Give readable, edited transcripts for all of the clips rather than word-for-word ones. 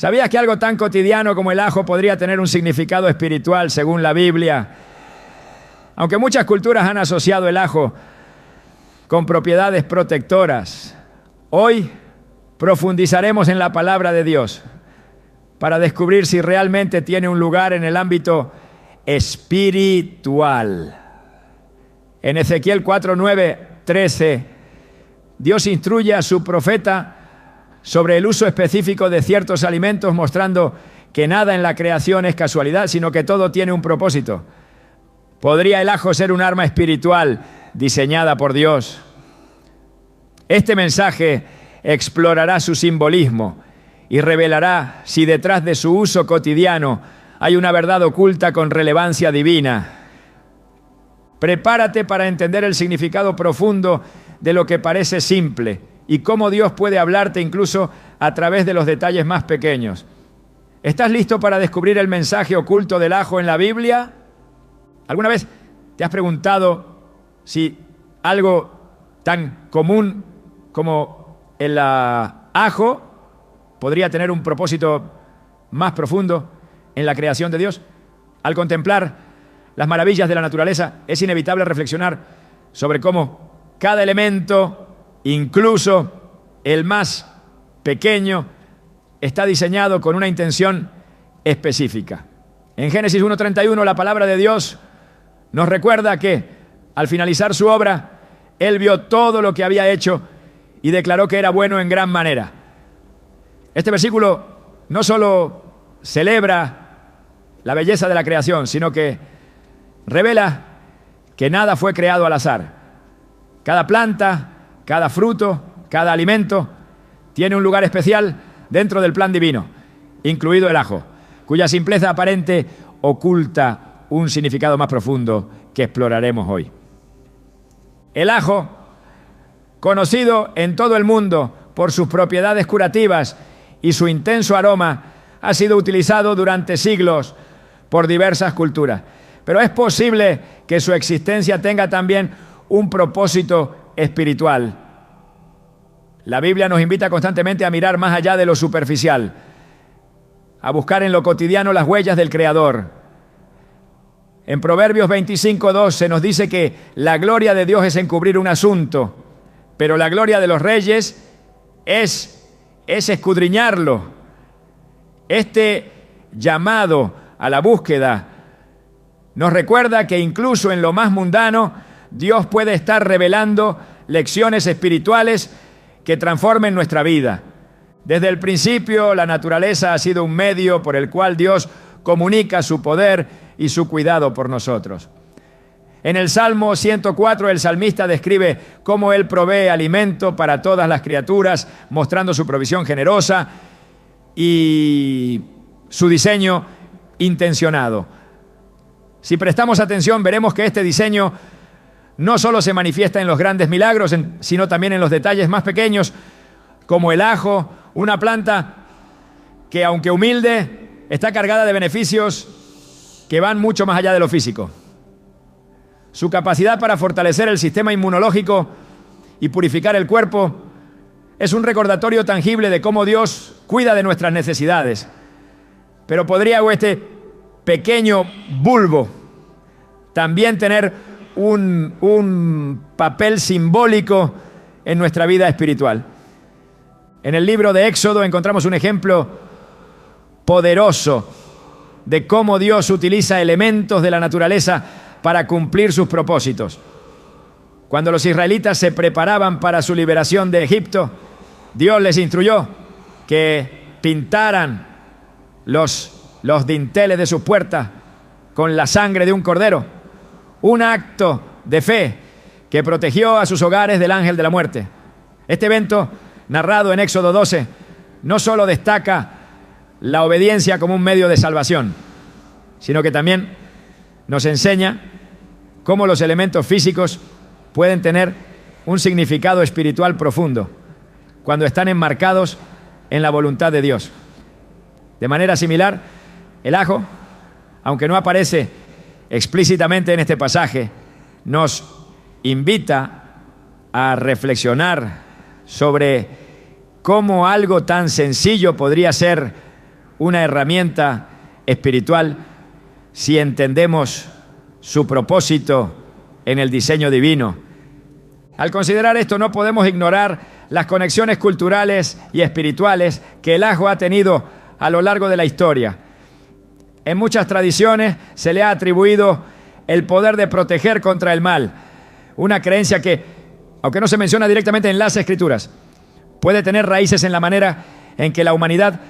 ¿Sabías que algo tan cotidiano como el ajo podría tener un significado espiritual según la Biblia? Aunque muchas culturas han asociado el ajo con propiedades protectoras, hoy profundizaremos en la palabra de Dios para descubrir si realmente tiene un lugar en el ámbito espiritual. En Ezequiel 4, 9, 13, Dios instruye a su profeta sobre el uso específico de ciertos alimentos, mostrando que nada en la creación es casualidad, sino que todo tiene un propósito. ¿Podría el ajo ser un arma espiritual diseñada por Dios? Este mensaje explorará su simbolismo y revelará si detrás de su uso cotidiano hay una verdad oculta con relevancia divina. Prepárate para entender el significado profundo de lo que parece simple y cómo Dios puede hablarte incluso a través de los detalles más pequeños. ¿Estás listo para descubrir el mensaje oculto del ajo en la Biblia? ¿Alguna vez te has preguntado si algo tan común como el ajo podría tener un propósito más profundo en la creación de Dios? Al contemplar las maravillas de la naturaleza, es inevitable reflexionar sobre cómo cada elemento, incluso el más pequeño, está diseñado con una intención específica. En Génesis 1:31, la palabra de Dios nos recuerda que, al finalizar su obra, Él vio todo lo que había hecho y declaró que era bueno en gran manera. Este versículo no solo celebra la belleza de la creación, sino que revela que nada fue creado al azar. Cada planta, cada fruto, cada alimento tiene un lugar especial dentro del plan divino, incluido el ajo, cuya simpleza aparente oculta un significado más profundo que exploraremos hoy. El ajo, conocido en todo el mundo por sus propiedades curativas y su intenso aroma, ha sido utilizado durante siglos por diversas culturas. Pero es posible que su existencia tenga también un propósito espiritual. La Biblia nos invita constantemente a mirar más allá de lo superficial, a buscar en lo cotidiano las huellas del Creador. En Proverbios 25:2 se nos dice que la gloria de Dios es encubrir un asunto, pero la gloria de los reyes es escudriñarlo. Este llamado a la búsqueda nos recuerda que incluso en lo más mundano, Dios puede estar revelando lecciones espirituales que transformen nuestra vida. Desde el principio, la naturaleza ha sido un medio por el cual Dios comunica su poder y su cuidado por nosotros. En el Salmo 104, el salmista describe cómo Él provee alimento para todas las criaturas, mostrando su provisión generosa y su diseño intencionado. Si prestamos atención, veremos que este diseño no solo se manifiesta en los grandes milagros, sino también en los detalles más pequeños, como el ajo, una planta que, aunque humilde, está cargada de beneficios que van mucho más allá de lo físico. Su capacidad para fortalecer el sistema inmunológico y purificar el cuerpo es un recordatorio tangible de cómo Dios cuida de nuestras necesidades. Pero podría este pequeño bulbo también tener un papel simbólico en nuestra vida espiritual. En el libro de Éxodo encontramos un ejemplo poderoso de cómo Dios utiliza elementos de la naturaleza para cumplir sus propósitos. Cuando los israelitas se preparaban para su liberación de Egipto, Dios les instruyó que pintaran los dinteles de sus puertas con la sangre de un cordero, un acto de fe que protegió a sus hogares del ángel de la muerte. Este evento, narrado en Éxodo 12, no solo destaca la obediencia como un medio de salvación, sino que también nos enseña cómo los elementos físicos pueden tener un significado espiritual profundo cuando están enmarcados en la voluntad de Dios. De manera similar, el ajo, aunque no aparece explícitamente en este pasaje, nos invita a reflexionar sobre cómo algo tan sencillo podría ser una herramienta espiritual si entendemos su propósito en el diseño divino. Al considerar esto, no podemos ignorar las conexiones culturales y espirituales que el ajo ha tenido a lo largo de la historia. En muchas tradiciones se le ha atribuido el poder de proteger contra el mal, una creencia que, aunque no se menciona directamente en las Escrituras, puede tener raíces en la manera en que la humanidad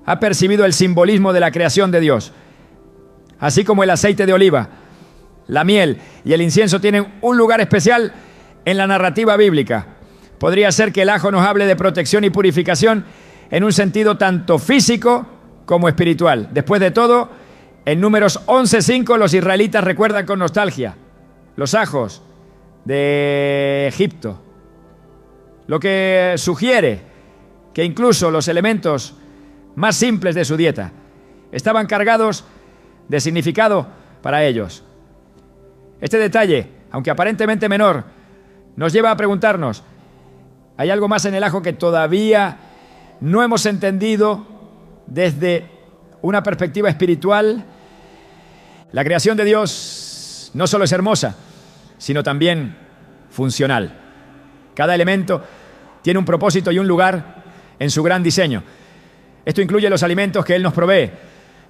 ha percibido el simbolismo de la creación de Dios. Así como el aceite de oliva, la miel y el incienso tienen un lugar especial en la narrativa bíblica, podría ser que el ajo nos hable de protección y purificación en un sentido tanto físico como espiritual. Después de todo, en Números 11:5 los israelitas recuerdan con nostalgia los ajos de Egipto, lo que sugiere que incluso los elementos más simples de su dieta estaban cargados de significado para ellos. Este detalle, aunque aparentemente menor, nos lleva a preguntarnos, ¿hay algo más en el ajo que todavía no hemos entendido desde una perspectiva espiritual? La creación de Dios no solo es hermosa, sino también funcional. Cada elemento tiene un propósito y un lugar en su gran diseño. Esto incluye los alimentos que Él nos provee,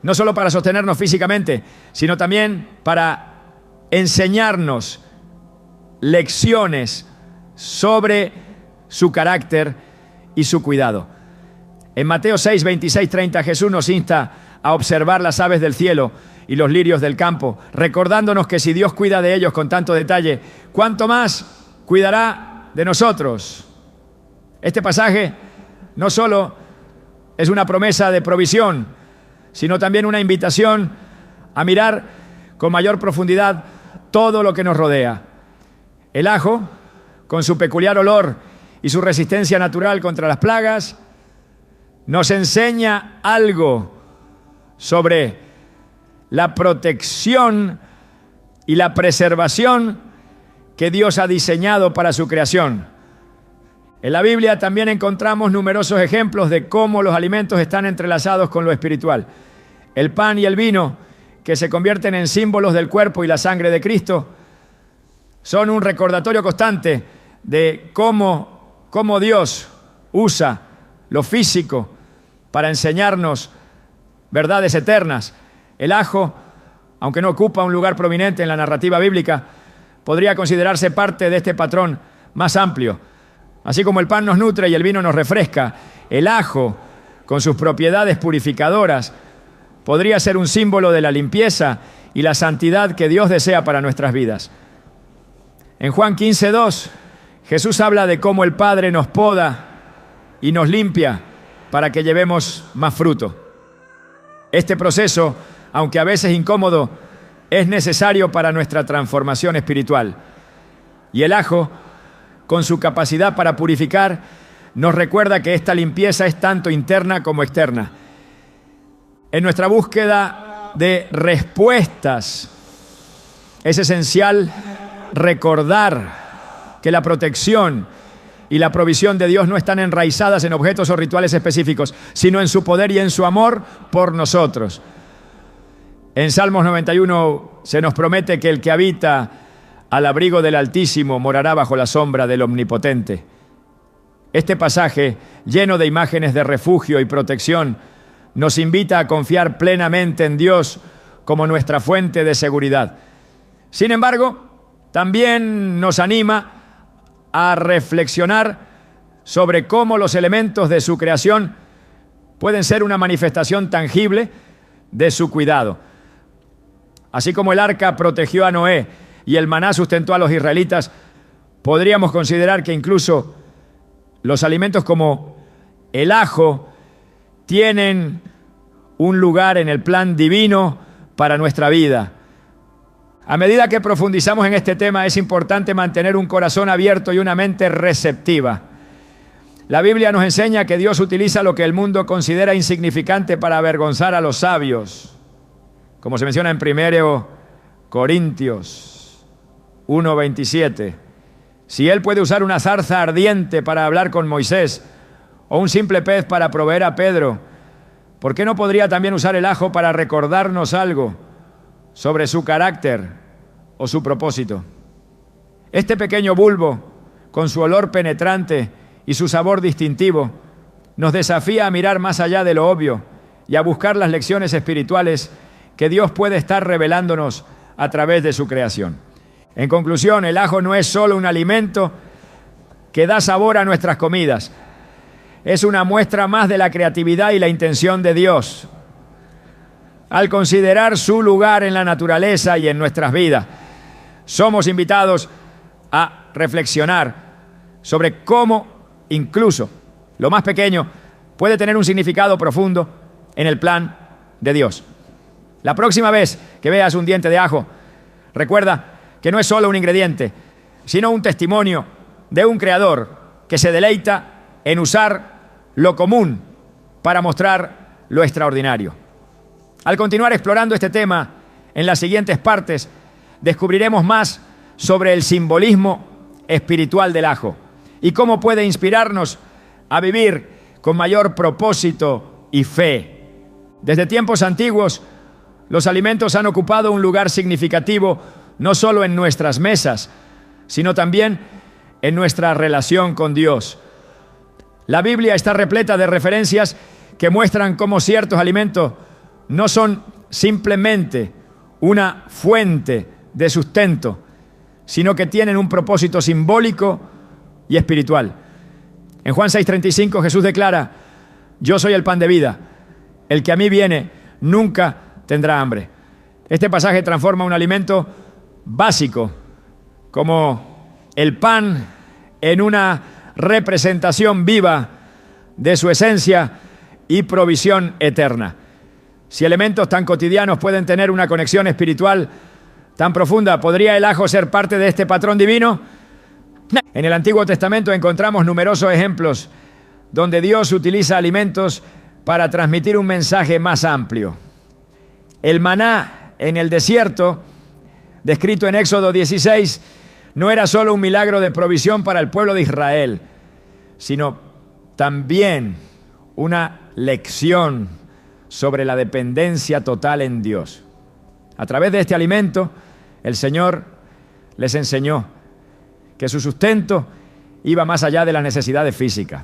no solo para sostenernos físicamente, sino también para enseñarnos lecciones sobre su carácter y su cuidado. En Mateo 6, 26, 30, Jesús nos insta a observar las aves del cielo y los lirios del campo, recordándonos que si Dios cuida de ellos con tanto detalle, ¿cuánto más cuidará de nosotros? Este pasaje no solo es una promesa de provisión, sino también una invitación a mirar con mayor profundidad todo lo que nos rodea. El ajo, con su peculiar olor y su resistencia natural contra las plagas, nos enseña algo sobre la protección y la preservación que Dios ha diseñado para su creación. En la Biblia también encontramos numerosos ejemplos de cómo los alimentos están entrelazados con lo espiritual. El pan y el vino, que se convierten en símbolos del cuerpo y la sangre de Cristo, son un recordatorio constante de cómo Dios usa lo físico para enseñarnos verdades eternas. El ajo, aunque no ocupa un lugar prominente en la narrativa bíblica, podría considerarse parte de este patrón más amplio. Así como el pan nos nutre y el vino nos refresca, el ajo, con sus propiedades purificadoras, podría ser un símbolo de la limpieza y la santidad que Dios desea para nuestras vidas. En Juan 15:2, Jesús habla de cómo el Padre nos poda y nos limpia para que llevemos más fruto. Este proceso, aunque a veces incómodo, es necesario para nuestra transformación espiritual. Y el ajo, con su capacidad para purificar, nos recuerda que esta limpieza es tanto interna como externa. En nuestra búsqueda de respuestas, es esencial recordar que la protección y la provisión de Dios no están enraizadas en objetos o rituales específicos, sino en su poder y en su amor por nosotros. En Salmos 91 se nos promete que el que habita al abrigo del Altísimo morará bajo la sombra del Omnipotente. Este pasaje, lleno de imágenes de refugio y protección, nos invita a confiar plenamente en Dios como nuestra fuente de seguridad. Sin embargo, también nos anima a reflexionar sobre cómo los elementos de su creación pueden ser una manifestación tangible de su cuidado. Así como el arca protegió a Noé y el maná sustentó a los israelitas, podríamos considerar que incluso los alimentos como el ajo tienen un lugar en el plan divino para nuestra vida. A medida que profundizamos en este tema, es importante mantener un corazón abierto y una mente receptiva. La Biblia nos enseña que Dios utiliza lo que el mundo considera insignificante para avergonzar a los sabios, como se menciona en 1 Corintios 1:27. Si Él puede usar una zarza ardiente para hablar con Moisés, o un simple pez para proveer a Pedro, ¿por qué no podría también usar el ajo para recordarnos algo sobre su carácter o su propósito? Este pequeño bulbo, con su olor penetrante y su sabor distintivo, nos desafía a mirar más allá de lo obvio y a buscar las lecciones espirituales que Dios puede estar revelándonos a través de su creación. En conclusión, el ajo no es solo un alimento que da sabor a nuestras comidas. Es una muestra más de la creatividad y la intención de Dios al considerar su lugar en la naturaleza y en nuestras vidas. Somos invitados a reflexionar sobre cómo incluso lo más pequeño puede tener un significado profundo en el plan de Dios. La próxima vez que veas un diente de ajo, recuerda que no es solo un ingrediente, sino un testimonio de un creador que se deleita en usar lo común para mostrar lo extraordinario. Al continuar explorando este tema, en las siguientes partes descubriremos más sobre el simbolismo espiritual del ajo y cómo puede inspirarnos a vivir con mayor propósito y fe. Desde tiempos antiguos, los alimentos han ocupado un lugar significativo no solo en nuestras mesas, sino también en nuestra relación con Dios. La Biblia está repleta de referencias que muestran cómo ciertos alimentos no son simplemente una fuente de sustento, sino que tienen un propósito simbólico y espiritual. En Juan 6:35 Jesús declara: yo soy el pan de vida, el que a mí viene nunca tendrá hambre. Este pasaje transforma un alimento básico como el pan en una representación viva de su esencia y provisión eterna. Si elementos tan cotidianos pueden tener una conexión espiritual tan profunda, ¿podría el ajo ser parte de este patrón divino? En el Antiguo Testamento encontramos numerosos ejemplos donde Dios utiliza alimentos para transmitir un mensaje más amplio. El maná en el desierto, descrito en Éxodo 16, no era solo un milagro de provisión para el pueblo de Israel, sino también una lección sobre la dependencia total en Dios. A través de este alimento, el Señor les enseñó que su sustento iba más allá de las necesidades físicas,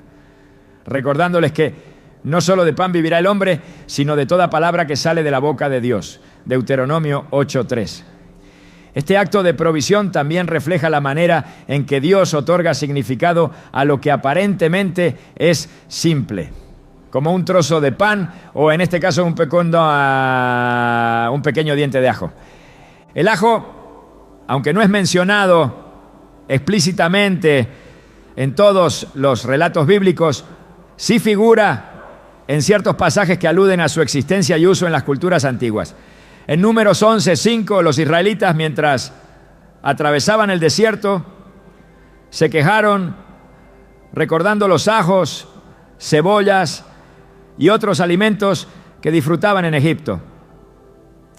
recordándoles que no solo de pan vivirá el hombre, sino de toda palabra que sale de la boca de Dios. Deuteronomio 8:3. Este acto de provisión también refleja la manera en que Dios otorga significado a lo que aparentemente es simple, como un trozo de pan o en este caso un pequeño diente de ajo. El ajo, aunque no es mencionado explícitamente en todos los relatos bíblicos, sí figura en ciertos pasajes que aluden a su existencia y uso en las culturas antiguas. En Números 11:5, los israelitas, mientras atravesaban el desierto, se quejaron recordando los ajos, cebollas y otros alimentos que disfrutaban en Egipto.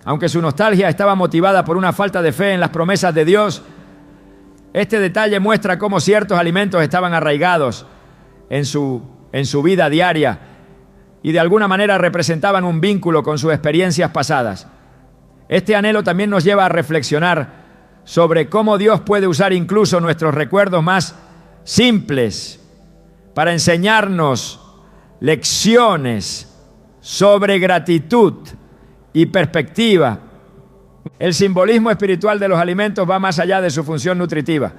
Aunque su nostalgia estaba motivada por una falta de fe en las promesas de Dios, este detalle muestra cómo ciertos alimentos estaban arraigados en su vida diaria y de alguna manera representaban un vínculo con sus experiencias pasadas. Este anhelo también nos lleva a reflexionar sobre cómo Dios puede usar incluso nuestros recuerdos más simples para enseñarnos lecciones sobre gratitud y perspectiva. El simbolismo espiritual de los alimentos va más allá de su función nutritiva.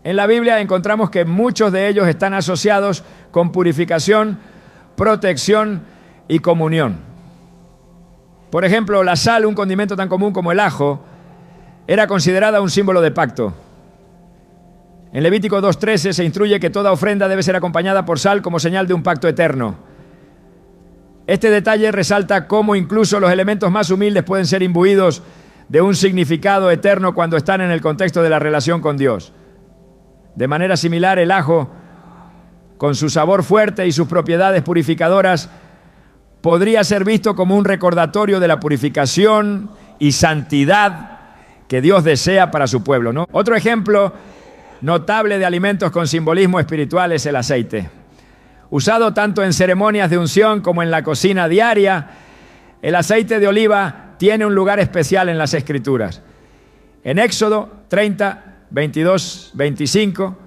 En la Biblia encontramos que muchos de ellos están asociados con purificación, protección y comunión. Por ejemplo, la sal, un condimento tan común como el ajo, era considerada un símbolo de pacto. En Levítico 2:13 se instruye que toda ofrenda debe ser acompañada por sal como señal de un pacto eterno. Este detalle resalta cómo incluso los elementos más humildes pueden ser imbuidos de un significado eterno cuando están en el contexto de la relación con Dios. De manera similar, el ajo, con su sabor fuerte y sus propiedades purificadoras, podría ser visto como un recordatorio de la purificación y santidad que Dios desea para su pueblo, ¿no? Otro ejemplo notable de alimentos con simbolismo espiritual es el aceite. Usado tanto en ceremonias de unción como en la cocina diaria, el aceite de oliva tiene un lugar especial en las Escrituras. En Éxodo 30, 22, 25,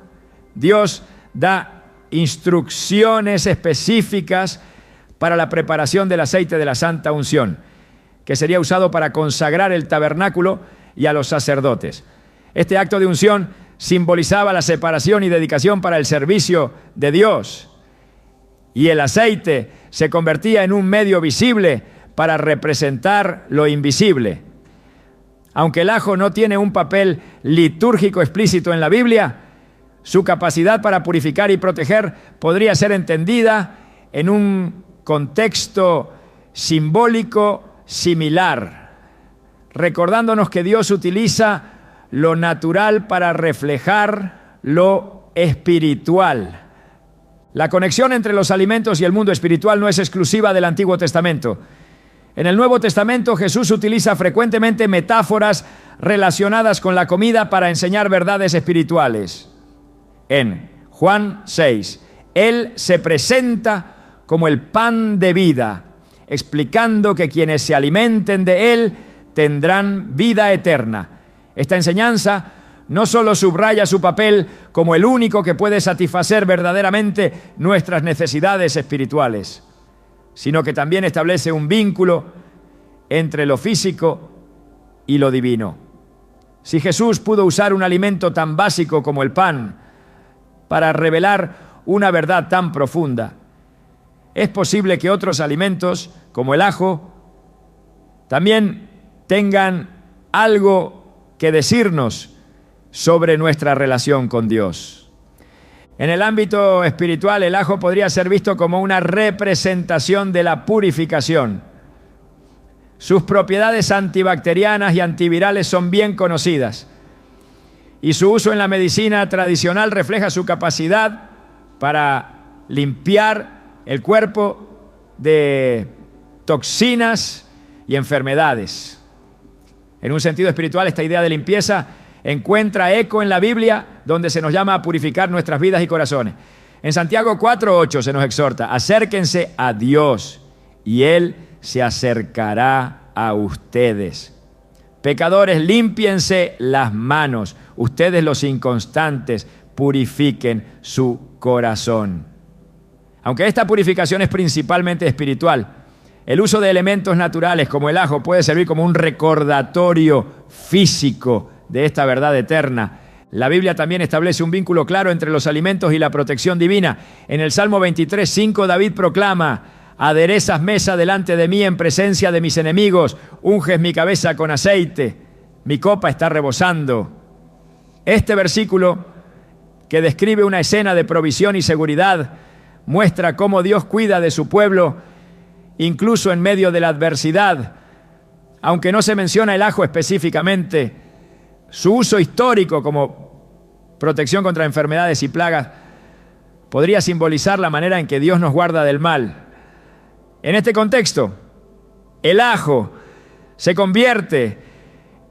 Dios da instrucciones específicas para la preparación del aceite de la santa unción, que sería usado para consagrar el tabernáculo y a los sacerdotes. Este acto de unción simbolizaba la separación y dedicación para el servicio de Dios, y el aceite se convertía en un medio visible para representar lo invisible. Aunque el ajo no tiene un papel litúrgico explícito en la Biblia, su capacidad para purificar y proteger podría ser entendida en un contexto simbólico similar, recordándonos que Dios utiliza lo natural para reflejar lo espiritual. La conexión entre los alimentos y el mundo espiritual no es exclusiva del Antiguo Testamento. En el Nuevo Testamento, Jesús utiliza frecuentemente metáforas relacionadas con la comida para enseñar verdades espirituales. En Juan 6, Él se presenta como el pan de vida, explicando que quienes se alimenten de Él tendrán vida eterna. Esta enseñanza no solo subraya su papel como el único que puede satisfacer verdaderamente nuestras necesidades espirituales, sino que también establece un vínculo entre lo físico y lo divino. Si Jesús pudo usar un alimento tan básico como el pan para revelar una verdad tan profunda, es posible que otros alimentos, como el ajo, también tengan algo que decirnos sobre nuestra relación con Dios. En el ámbito espiritual, el ajo podría ser visto como una representación de la purificación. Sus propiedades antibacterianas y antivirales son bien conocidas, y su uso en la medicina tradicional refleja su capacidad para limpiar el cuerpo de toxinas y enfermedades. En un sentido espiritual, esta idea de limpieza encuentra eco en la Biblia, donde se nos llama a purificar nuestras vidas y corazones. En Santiago 4:8 se nos exhorta: acérquense a Dios y Él se acercará a ustedes. Pecadores, límpiense las manos. Ustedes, los inconstantes, purifiquen su corazón. Aunque esta purificación es principalmente espiritual, el uso de elementos naturales como el ajo puede servir como un recordatorio físico de esta verdad eterna. La Biblia también establece un vínculo claro entre los alimentos y la protección divina. En el Salmo 23:5 David proclama: aderezas mesa delante de mí en presencia de mis enemigos, unges mi cabeza con aceite, mi copa está rebosando. Este versículo, que describe una escena de provisión y seguridad, muestra cómo Dios cuida de su pueblo incluso en medio de la adversidad. Aunque no se menciona el ajo específicamente, su uso histórico como protección contra enfermedades y plagas podría simbolizar la manera en que Dios nos guarda del mal. En este contexto, el ajo se convierte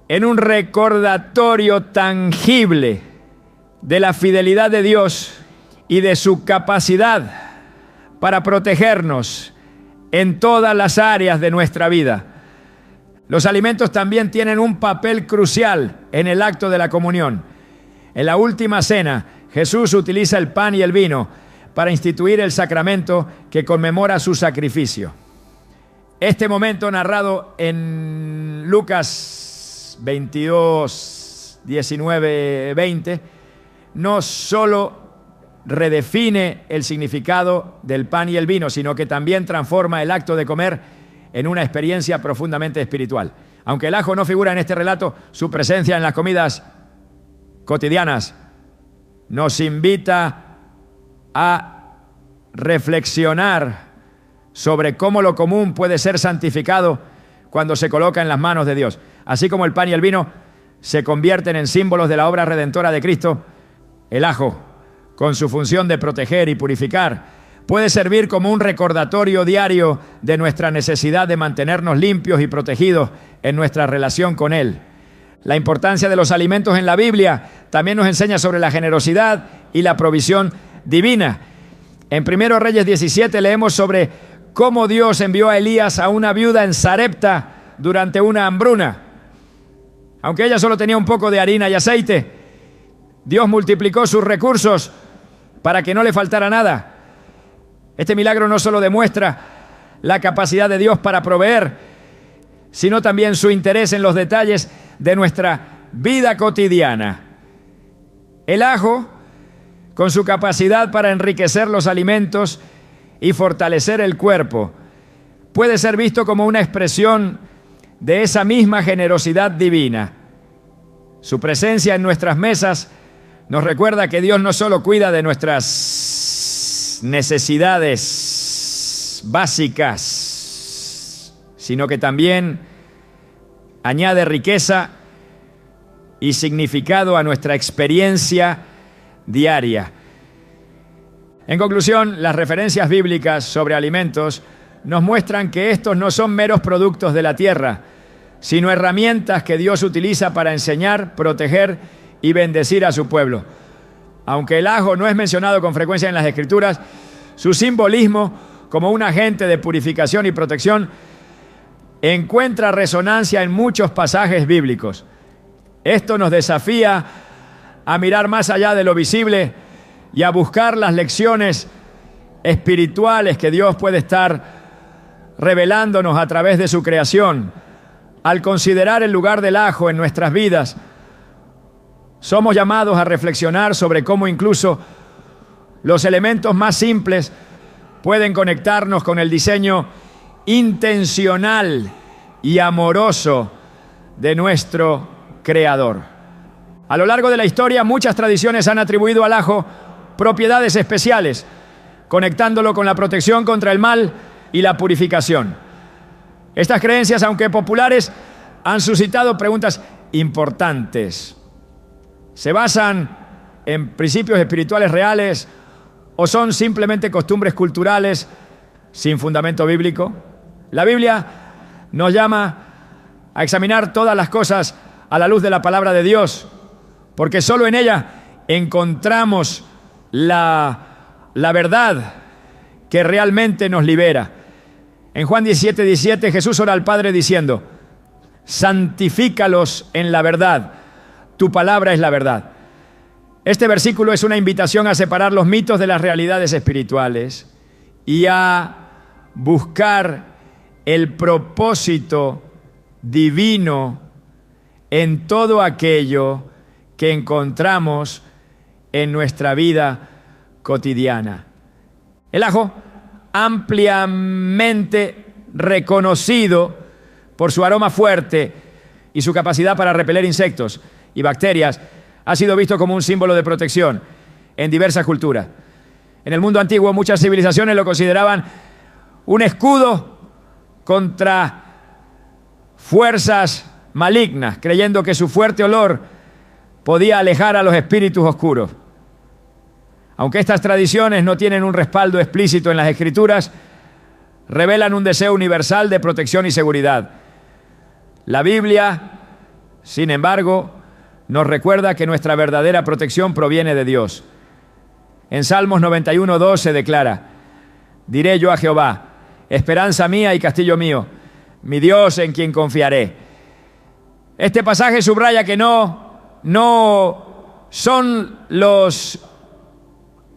en un recordatorio tangible de la fidelidad de Dios y de su capacidad para protegernos en todas las áreas de nuestra vida. Los alimentos también tienen un papel crucial en el acto de la comunión. En la última cena, Jesús utiliza el pan y el vino para instituir el sacramento que conmemora su sacrificio. Este momento, narrado en Lucas 22, 19, 20, no solo redefine el significado del pan y el vino, sino que también transforma el acto de comer en una experiencia profundamente espiritual. Aunque el ajo no figura en este relato, su presencia en las comidas cotidianas nos invita a reflexionar sobre cómo lo común puede ser santificado cuando se coloca en las manos de Dios. Así como el pan y el vino se convierten en símbolos de la obra redentora de Cristo, el ajo, con su función de proteger y purificar, puede servir como un recordatorio diario de nuestra necesidad de mantenernos limpios y protegidos en nuestra relación con Él. La importancia de los alimentos en la Biblia también nos enseña sobre la generosidad y la provisión divina. En 1 Reyes 17 leemos sobre cómo Dios envió a Elías a una viuda en Sarepta durante una hambruna. Aunque ella solo tenía un poco de harina y aceite, Dios multiplicó sus recursos para que no le faltara nada. Este milagro no solo demuestra la capacidad de Dios para proveer, sino también su interés en los detalles de nuestra vida cotidiana. El ajo, con su capacidad para enriquecer los alimentos y fortalecer el cuerpo, puede ser visto como una expresión de esa misma generosidad divina. Su presencia en nuestras mesas nos recuerda que Dios no solo cuida de nuestras necesidades básicas, sino que también añade riqueza y significado a nuestra experiencia diaria. En conclusión, las referencias bíblicas sobre alimentos nos muestran que estos no son meros productos de la tierra, sino herramientas que Dios utiliza para enseñar, proteger y bendecir a su pueblo. Aunque el ajo no es mencionado con frecuencia en las Escrituras, su simbolismo como un agente de purificación y protección encuentra resonancia en muchos pasajes bíblicos. Esto nos desafía a mirar más allá de lo visible y a buscar las lecciones espirituales que Dios puede estar revelándonos a través de su creación. Al considerar el lugar del ajo en nuestras vidas, somos llamados a reflexionar sobre cómo incluso los elementos más simples pueden conectarnos con el diseño intencional y amoroso de nuestro Creador. A lo largo de la historia, muchas tradiciones han atribuido al ajo propiedades especiales, conectándolo con la protección contra el mal y la purificación. Estas creencias, aunque populares, han suscitado preguntas importantes. ¿Se basan en principios espirituales reales o son simplemente costumbres culturales sin fundamento bíblico? La Biblia nos llama a examinar todas las cosas a la luz de la palabra de Dios, porque solo en ella encontramos la verdad que realmente nos libera. En Juan 17:17 Jesús ora al Padre diciendo: santifícalos en la verdad, tu palabra es la verdad. Este versículo es una invitación a separar los mitos de las realidades espirituales y a buscar el propósito divino en todo aquello que encontramos en nuestra vida cotidiana. El ajo, ampliamente reconocido por su aroma fuerte y su capacidad para repeler insectos y bacterias, ha sido visto como un símbolo de protección en diversas culturas. En el mundo antiguo, muchas civilizaciones lo consideraban un escudo contra fuerzas malignas, creyendo que su fuerte olor podía alejar a los espíritus oscuros. Aunque estas tradiciones no tienen un respaldo explícito en las Escrituras, revelan un deseo universal de protección y seguridad. La Biblia, sin embargo, nos recuerda que nuestra verdadera protección proviene de Dios. En Salmos 91:2 se declara: diré yo a Jehová, esperanza mía y castillo mío, mi Dios en quien confiaré. Este pasaje subraya que no son los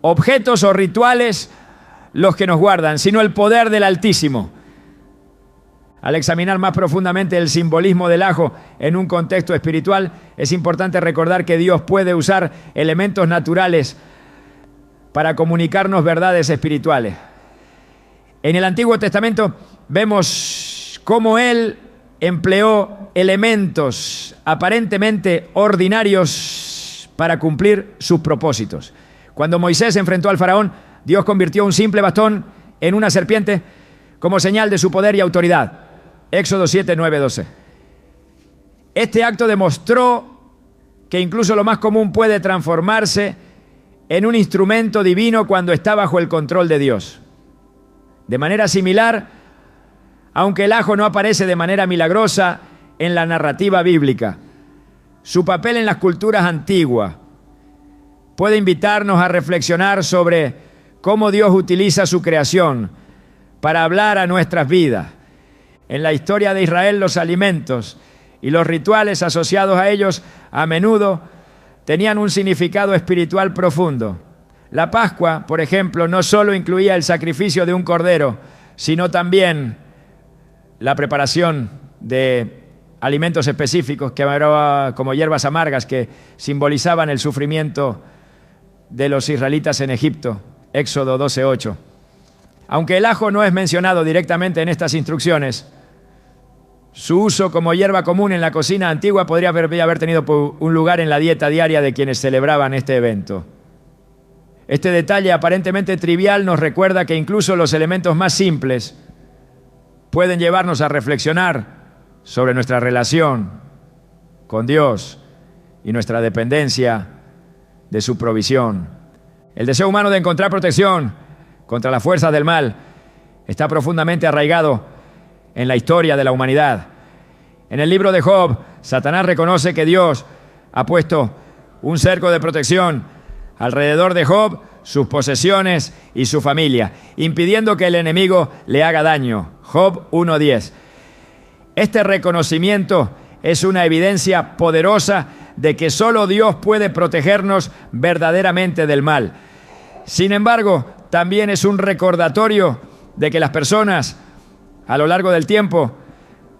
objetos o rituales los que nos guardan, sino el poder del Altísimo. Al examinar más profundamente el simbolismo del ajo en un contexto espiritual, es importante recordar que Dios puede usar elementos naturales para comunicarnos verdades espirituales. En el Antiguo Testamento vemos cómo Él empleó elementos aparentemente ordinarios para cumplir sus propósitos. Cuando Moisés se enfrentó al faraón, Dios convirtió un simple bastón en una serpiente como señal de su poder y autoridad. Éxodo 7:9-12. Este acto demostró que incluso lo más común puede transformarse en un instrumento divino cuando está bajo el control de Dios. De manera similar, aunque el ajo no aparece de manera milagrosa en la narrativa bíblica, su papel en las culturas antiguas puede invitarnos a reflexionar sobre cómo Dios utiliza su creación para hablar a nuestras vidas. En la historia de Israel, los alimentos y los rituales asociados a ellos a menudo tenían un significado espiritual profundo. La Pascua, por ejemplo, no solo incluía el sacrificio de un cordero, sino también la preparación de alimentos específicos que eran como hierbas amargas que simbolizaban el sufrimiento de los israelitas en Egipto, Éxodo 12:8. Aunque el ajo no es mencionado directamente en estas instrucciones, su uso como hierba común en la cocina antigua podría haber tenido un lugar en la dieta diaria de quienes celebraban este evento. Este detalle aparentemente trivial nos recuerda que incluso los elementos más simples pueden llevarnos a reflexionar sobre nuestra relación con Dios y nuestra dependencia de su provisión. El deseo humano de encontrar protección contra las fuerzas del mal está profundamente arraigado en la historia de la humanidad. En el libro de Job, Satanás reconoce que Dios ha puesto un cerco de protección alrededor de Job, sus posesiones y su familia, impidiendo que el enemigo le haga daño. Job 1:10. Este reconocimiento es una evidencia poderosa de que solo Dios puede protegernos verdaderamente del mal. Sin embargo, también es un recordatorio de que las personas a lo largo del tiempo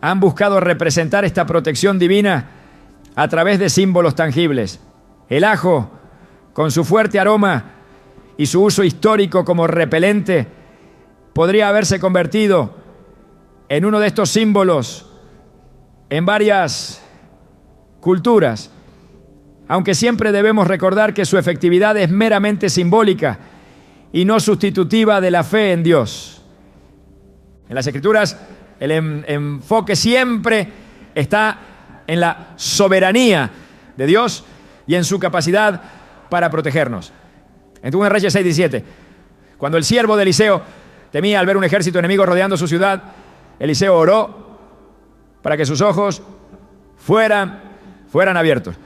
han buscado representar esta protección divina a través de símbolos tangibles. El ajo, con su fuerte aroma y su uso histórico como repelente, podría haberse convertido en uno de estos símbolos en varias culturas, aunque siempre debemos recordar que su efectividad es meramente simbólica y no sustitutiva de la fe en Dios. En las Escrituras, el enfoque siempre está en la soberanía de Dios y en su capacidad para protegernos. En 2 Reyes 6:17, cuando el siervo de Eliseo temía al ver un ejército enemigo rodeando su ciudad, Eliseo oró para que sus ojos fueran abiertos.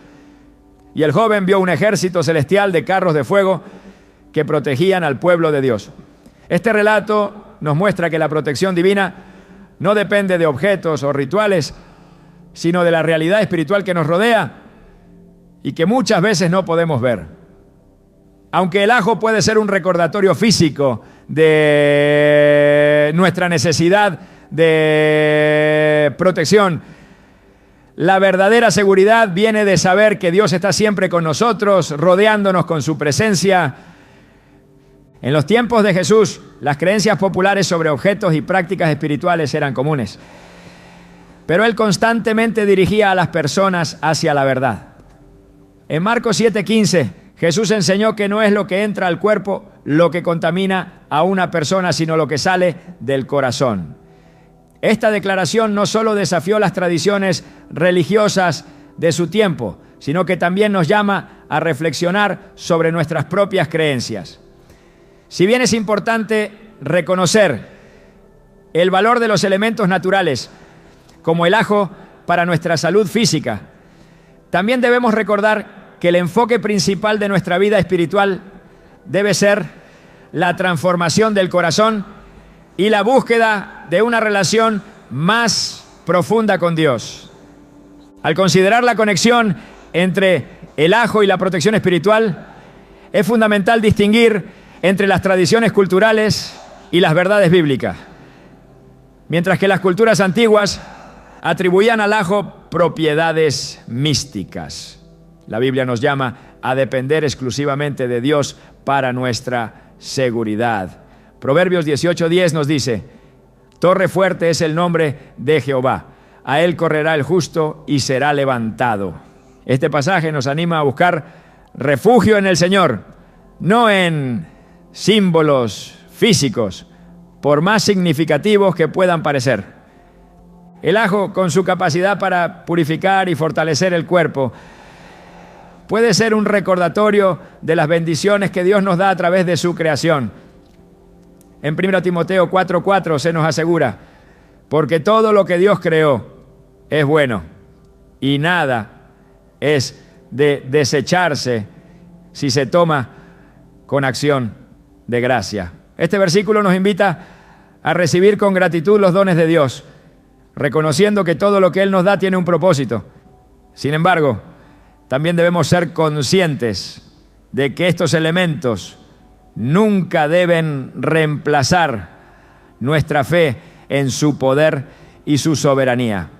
Y el joven vio un ejército celestial de carros de fuego que protegían al pueblo de Dios. Este relato nos muestra que la protección divina no depende de objetos o rituales, sino de la realidad espiritual que nos rodea y que muchas veces no podemos ver. Aunque el ajo puede ser un recordatorio físico de nuestra necesidad de protección, la verdadera seguridad viene de saber que Dios está siempre con nosotros, rodeándonos con su presencia. En los tiempos de Jesús, las creencias populares sobre objetos y prácticas espirituales eran comunes, pero Él constantemente dirigía a las personas hacia la verdad. En Marcos 7:15, Jesús enseñó que no es lo que entra al cuerpo lo que contamina a una persona, sino lo que sale del corazón. Esta declaración no solo desafió las tradiciones religiosas de su tiempo, sino que también nos llama a reflexionar sobre nuestras propias creencias. Si bien es importante reconocer el valor de los elementos naturales, como el ajo para nuestra salud física, también debemos recordar que el enfoque principal de nuestra vida espiritual debe ser la transformación del corazón y la búsqueda de una relación más profunda con Dios. Al considerar la conexión entre el ajo y la protección espiritual, es fundamental distinguir entre las tradiciones culturales y las verdades bíblicas. Mientras que las culturas antiguas atribuían al ajo propiedades místicas, la Biblia nos llama a depender exclusivamente de Dios para nuestra seguridad. Proverbios 18:10 nos dice: torre fuerte es el nombre de Jehová, a él correrá el justo y será levantado. Este pasaje nos anima a buscar refugio en el Señor, no en símbolos físicos, por más significativos que puedan parecer. El ajo, con su capacidad para purificar y fortalecer el cuerpo, puede ser un recordatorio de las bendiciones que Dios nos da a través de su creación. En 1 Timoteo 4:4 se nos asegura: porque todo lo que Dios creó es bueno y nada es de desecharse si se toma con acción. de gracia. Este versículo nos invita a recibir con gratitud los dones de Dios, reconociendo que todo lo que Él nos da tiene un propósito. Sin embargo, también debemos ser conscientes de que estos elementos nunca deben reemplazar nuestra fe en su poder y su soberanía.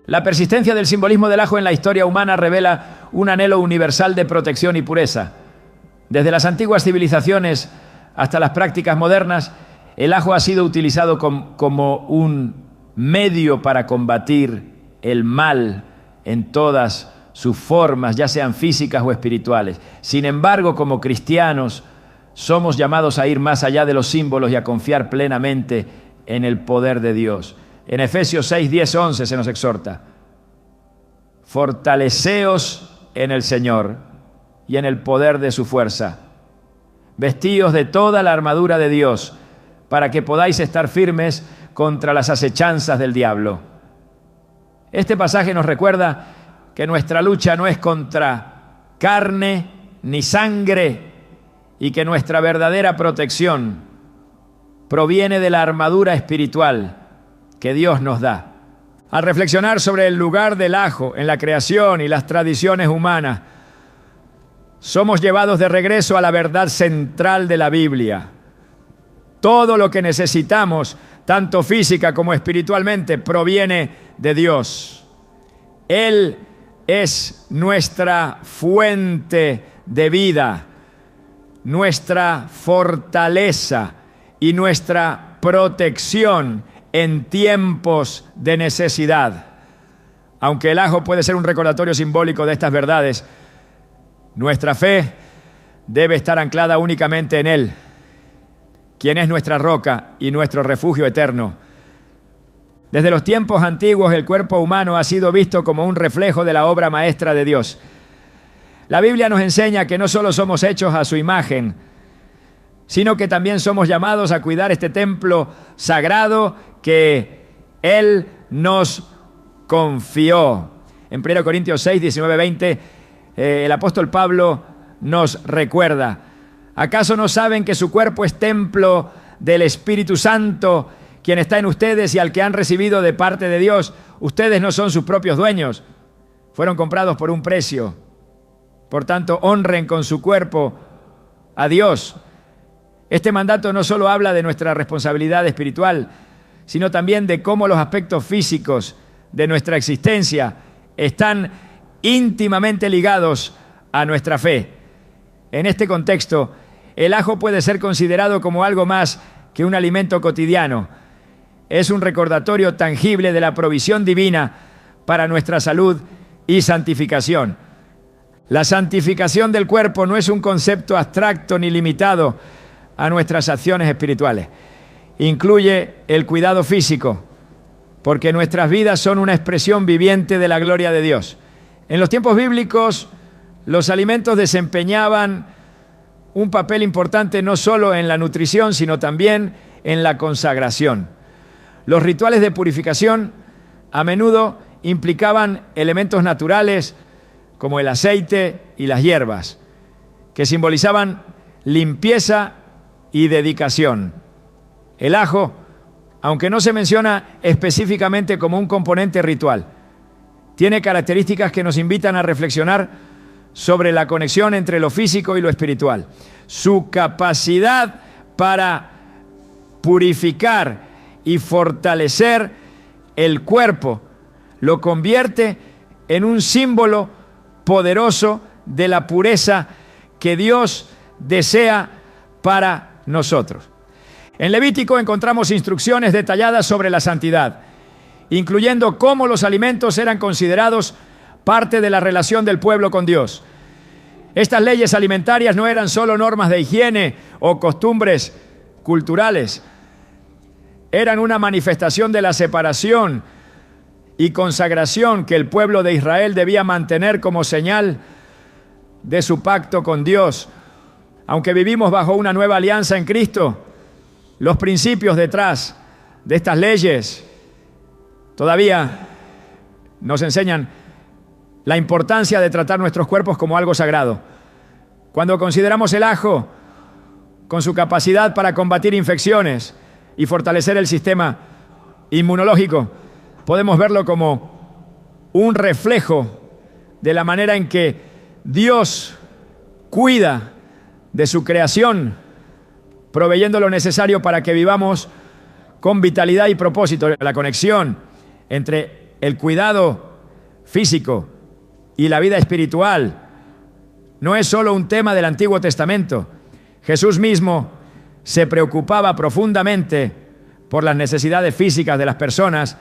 La persistencia del simbolismo del ajo en la historia humana revela un anhelo universal de protección y pureza. Desde las antiguas civilizaciones hasta las prácticas modernas, el ajo ha sido utilizado como un medio para combatir el mal en todas sus formas, ya sean físicas o espirituales. Sin embargo, como cristianos, somos llamados a ir más allá de los símbolos y a confiar plenamente en el poder de Dios. En Efesios 6, 10, 11 se nos exhorta: fortaleceos en el Señor y en el poder de su fuerza. Vestíos de toda la armadura de Dios, para que podáis estar firmes contra las acechanzas del diablo. Este pasaje nos recuerda que nuestra lucha no es contra carne ni sangre y que nuestra verdadera protección proviene de la armadura espiritual que Dios nos da. Al reflexionar sobre el lugar del ajo en la creación y las tradiciones humanas, somos llevados de regreso a la verdad central de la Biblia. Todo lo que necesitamos, tanto física como espiritualmente, proviene de Dios. Él es nuestra fuente de vida, nuestra fortaleza y nuestra protección en tiempos de necesidad. Aunque el ajo puede ser un recordatorio simbólico de estas verdades, nuestra fe debe estar anclada únicamente en Él, quien es nuestra roca y nuestro refugio eterno. Desde los tiempos antiguos, el cuerpo humano ha sido visto como un reflejo de la obra maestra de Dios. La Biblia nos enseña que no solo somos hechos a su imagen, sino que también somos llamados a cuidar este templo sagrado que Él nos confió. En 1 Corintios 6, 19, 20, el apóstol Pablo nos recuerda: ¿acaso no saben que su cuerpo es templo del Espíritu Santo, quien está en ustedes y al que han recibido de parte de Dios? Ustedes no son sus propios dueños, fueron comprados por un precio. Por tanto, honren con su cuerpo a Dios. Este mandato no solo habla de nuestra responsabilidad espiritual, sino también de cómo los aspectos físicos de nuestra existencia están íntimamente ligados a nuestra fe. En este contexto, el ajo puede ser considerado como algo más que un alimento cotidiano. Es un recordatorio tangible de la provisión divina para nuestra salud y santificación. La santificación del cuerpo no es un concepto abstracto ni limitado a nuestras acciones espirituales. Incluye el cuidado físico, porque nuestras vidas son una expresión viviente de la gloria de Dios. En los tiempos bíblicos, los alimentos desempeñaban un papel importante no solo en la nutrición, sino también en la consagración. Los rituales de purificación a menudo implicaban elementos naturales como el aceite y las hierbas, que simbolizaban limpieza y dedicación. El ajo, aunque no se menciona específicamente como un componente ritual, tiene características que nos invitan a reflexionar sobre la conexión entre lo físico y lo espiritual. Su capacidad para purificar y fortalecer el cuerpo lo convierte en un símbolo poderoso de la pureza que Dios desea para nosotros. En Levítico encontramos instrucciones detalladas sobre la santidad, incluyendo cómo los alimentos eran considerados parte de la relación del pueblo con Dios. Estas leyes alimentarias no eran solo normas de higiene o costumbres culturales, eran una manifestación de la separación y consagración que el pueblo de Israel debía mantener como señal de su pacto con Dios. Aunque vivimos bajo una nueva alianza en Cristo, los principios detrás de estas leyes todavía nos enseñan la importancia de tratar nuestros cuerpos como algo sagrado. Cuando consideramos el ajo, con su capacidad para combatir infecciones y fortalecer el sistema inmunológico, podemos verlo como un reflejo de la manera en que Dios cuida de su creación, proveyendo lo necesario para que vivamos con vitalidad y propósito. La conexión entre el cuidado físico y la vida espiritual no es solo un tema del Antiguo Testamento. Jesús mismo se preocupaba profundamente por las necesidades físicas de las personas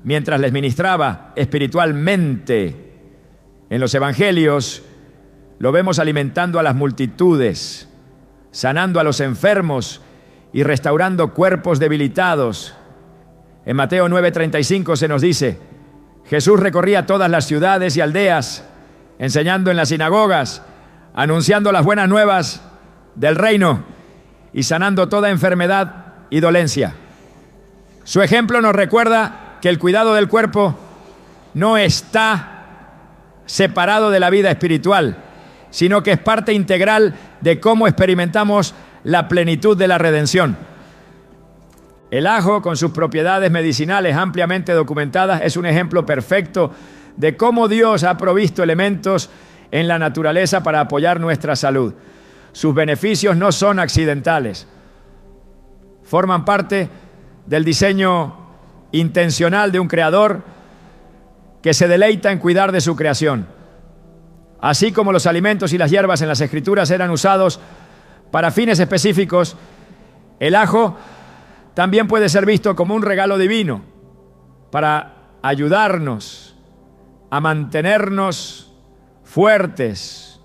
mientras les ministraba espiritualmente. En los evangelios lo vemos alimentando a las multitudes, sanando a los enfermos y restaurando cuerpos debilitados. En Mateo 9:35 se nos dice: Jesús recorría todas las ciudades y aldeas, enseñando en las sinagogas, anunciando las buenas nuevas del reino y sanando toda enfermedad y dolencia. Su ejemplo nos recuerda que el cuidado del cuerpo no está separado de la vida espiritual, sino que es parte integral de cómo experimentamos la plenitud de la redención. El ajo, con sus propiedades medicinales ampliamente documentadas, es un ejemplo perfecto de cómo Dios ha provisto elementos en la naturaleza para apoyar nuestra salud. Sus beneficios no son accidentales, forman parte del diseño intencional de un creador que se deleita en cuidar de su creación. Así como los alimentos y las hierbas en las Escrituras eran usados para fines específicos, el ajo también puede ser visto como un regalo divino para ayudarnos a mantenernos fuertes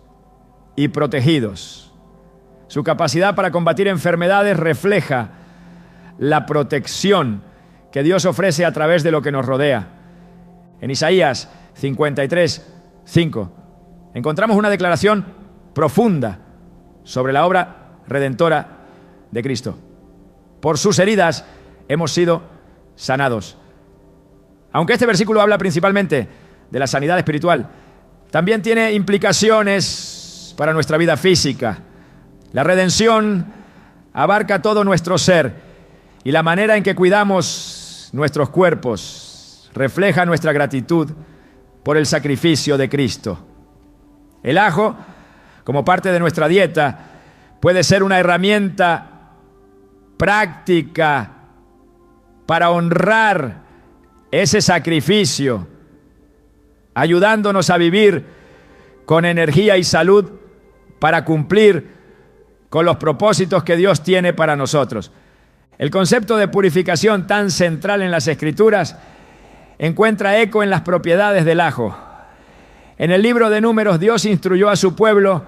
y protegidos. Su capacidad para combatir enfermedades refleja la protección que Dios ofrece a través de lo que nos rodea. En Isaías 53:5 encontramos una declaración profunda sobre la obra redentora de Cristo. Por sus heridas hemos sido sanados. Aunque este versículo habla principalmente de la sanidad espiritual, también tiene implicaciones para nuestra vida física. La redención abarca todo nuestro ser y la manera en que cuidamos nuestros cuerpos refleja nuestra gratitud por el sacrificio de Cristo. El ajo, como parte de nuestra dieta, puede ser una herramienta práctica para honrar ese sacrificio, ayudándonos a vivir con energía y salud para cumplir con los propósitos que Dios tiene para nosotros. El concepto de purificación tan central en las Escrituras encuentra eco en las propiedades del ajo. En el libro de Números, Dios instruyó a su pueblo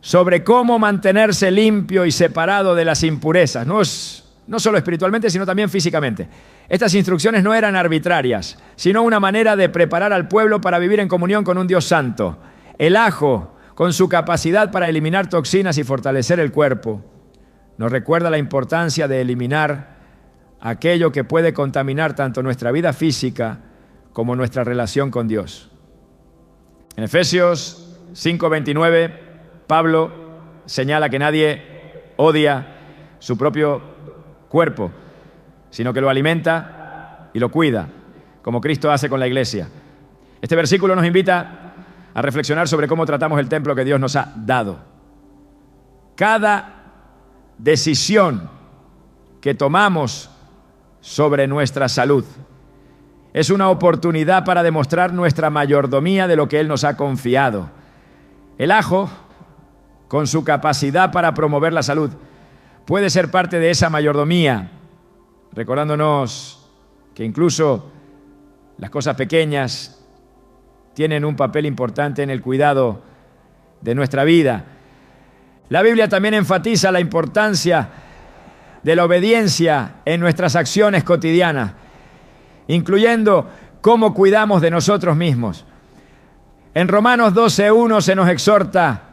sobre cómo mantenerse limpio y separado de las impurezas, no solo espiritualmente, sino también físicamente. Estas instrucciones no eran arbitrarias, sino una manera de preparar al pueblo para vivir en comunión con un Dios santo. El ajo, con su capacidad para eliminar toxinas y fortalecer el cuerpo, nos recuerda la importancia de eliminar aquello que puede contaminar tanto nuestra vida física como nuestra relación con Dios. En Efesios 5:29, Pablo señala que nadie odia su propio cuerpo, sino que lo alimenta y lo cuida, como Cristo hace con la iglesia. Este versículo nos invita a reflexionar sobre cómo tratamos el templo que Dios nos ha dado. Cada decisión que tomamos sobre nuestra salud es una oportunidad para demostrar nuestra mayordomía de lo que Él nos ha confiado. El ajo, con su capacidad para promover la salud, puede ser parte de esa mayordomía, recordándonos que incluso las cosas pequeñas tienen un papel importante en el cuidado de nuestra vida. La Biblia también enfatiza la importancia de la obediencia en nuestras acciones cotidianas, incluyendo cómo cuidamos de nosotros mismos. En Romanos 12:1 se nos exhorta: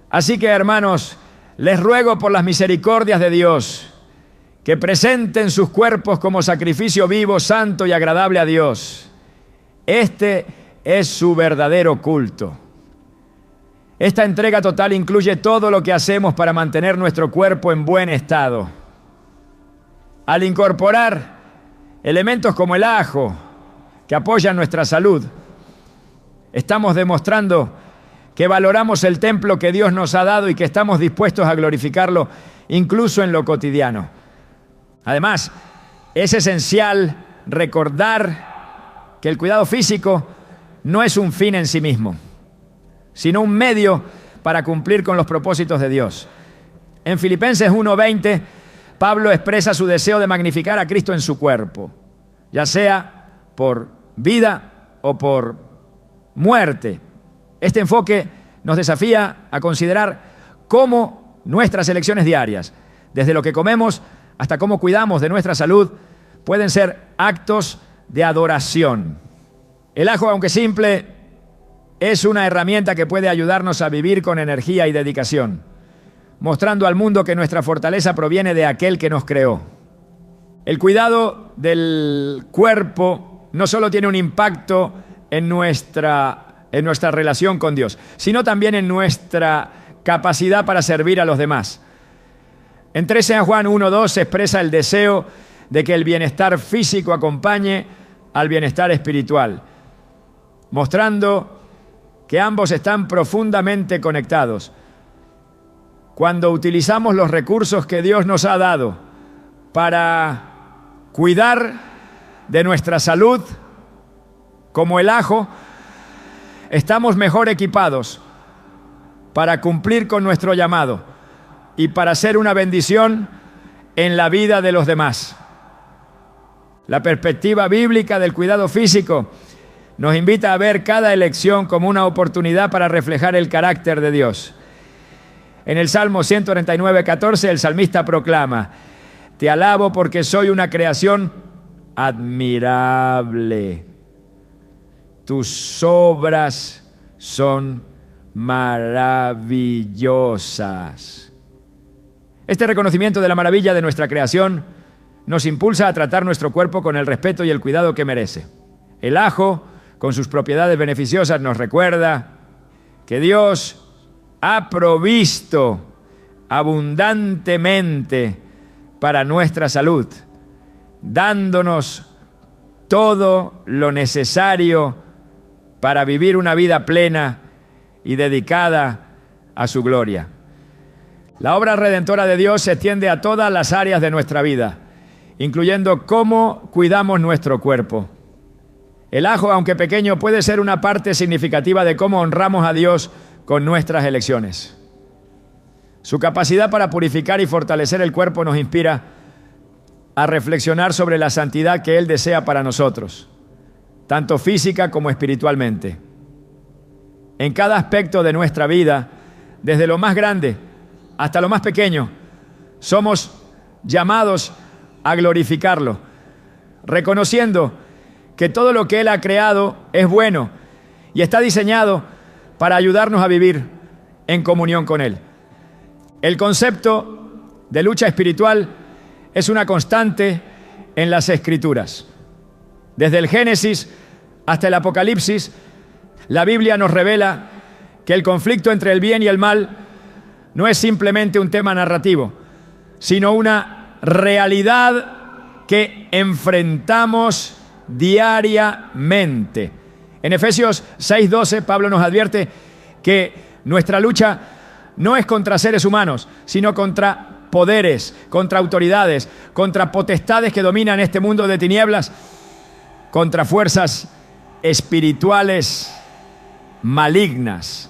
así que, hermanos, les ruego por las misericordias de Dios que presenten sus cuerpos como sacrificio vivo, santo y agradable a Dios. Este es su verdadero culto. Esta entrega total incluye todo lo que hacemos para mantener nuestro cuerpo en buen estado. Al incorporar elementos como el ajo, que apoyan nuestra salud, estamos demostrando que valoramos el templo que Dios nos ha dado y que estamos dispuestos a glorificarlo incluso en lo cotidiano. Además, es esencial recordar que el cuidado físico no es un fin en sí mismo, sino un medio para cumplir con los propósitos de Dios. En Filipenses 1:20, Pablo expresa su deseo de magnificar a Cristo en su cuerpo, ya sea por vida o por muerte. Este enfoque nos desafía a considerar cómo nuestras elecciones diarias, desde lo que comemos hasta cómo cuidamos de nuestra salud, pueden ser actos de adoración. El ajo, aunque simple, es una herramienta que puede ayudarnos a vivir con energía y dedicación, mostrando al mundo que nuestra fortaleza proviene de aquel que nos creó. El cuidado del cuerpo no solo tiene un impacto en nuestra relación con Dios, sino también en nuestra capacidad para servir a los demás. En 13 Juan 1:2 se expresa el deseo de que el bienestar físico acompañe al bienestar espiritual, mostrando que ambos están profundamente conectados. Cuando utilizamos los recursos que Dios nos ha dado para cuidar de nuestra salud, como el ajo, estamos mejor equipados para cumplir con nuestro llamado y para ser una bendición en la vida de los demás. La perspectiva bíblica del cuidado físico nos invita a ver cada elección como una oportunidad para reflejar el carácter de Dios. En el Salmo 139:14, el salmista proclama: Te alabo porque soy una creación admirable. Tus obras son maravillosas. Este reconocimiento de la maravilla de nuestra creación nos impulsa a tratar nuestro cuerpo con el respeto y el cuidado que merece. El ajo, con sus propiedades beneficiosas, nos recuerda que Dios ha provisto abundantemente para nuestra salud, dándonos todo lo necesario para vivir una vida plena y dedicada a su gloria. La obra redentora de Dios se extiende a todas las áreas de nuestra vida, incluyendo cómo cuidamos nuestro cuerpo. El ajo, aunque pequeño, puede ser una parte significativa de cómo honramos a Dios con nuestras elecciones. Su capacidad para purificar y fortalecer el cuerpo nos inspira a reflexionar sobre la santidad que Él desea para nosotros, tanto física como espiritualmente. En cada aspecto de nuestra vida, desde lo más grande hasta lo más pequeño, somos llamados a glorificarlo, reconociendo que todo lo que Él ha creado es bueno y está diseñado para ayudarnos a vivir en comunión con Él. El concepto de lucha espiritual es una constante en las Escrituras. Desde el Génesis hasta el Apocalipsis, la Biblia nos revela que el conflicto entre el bien y el mal no es simplemente un tema narrativo, sino una realidad que enfrentamos diariamente. En Efesios 6:12, Pablo nos advierte que nuestra lucha no es contra seres humanos, sino contra poderes, contra autoridades, contra potestades que dominan este mundo de tinieblas, contra fuerzas espirituales malignas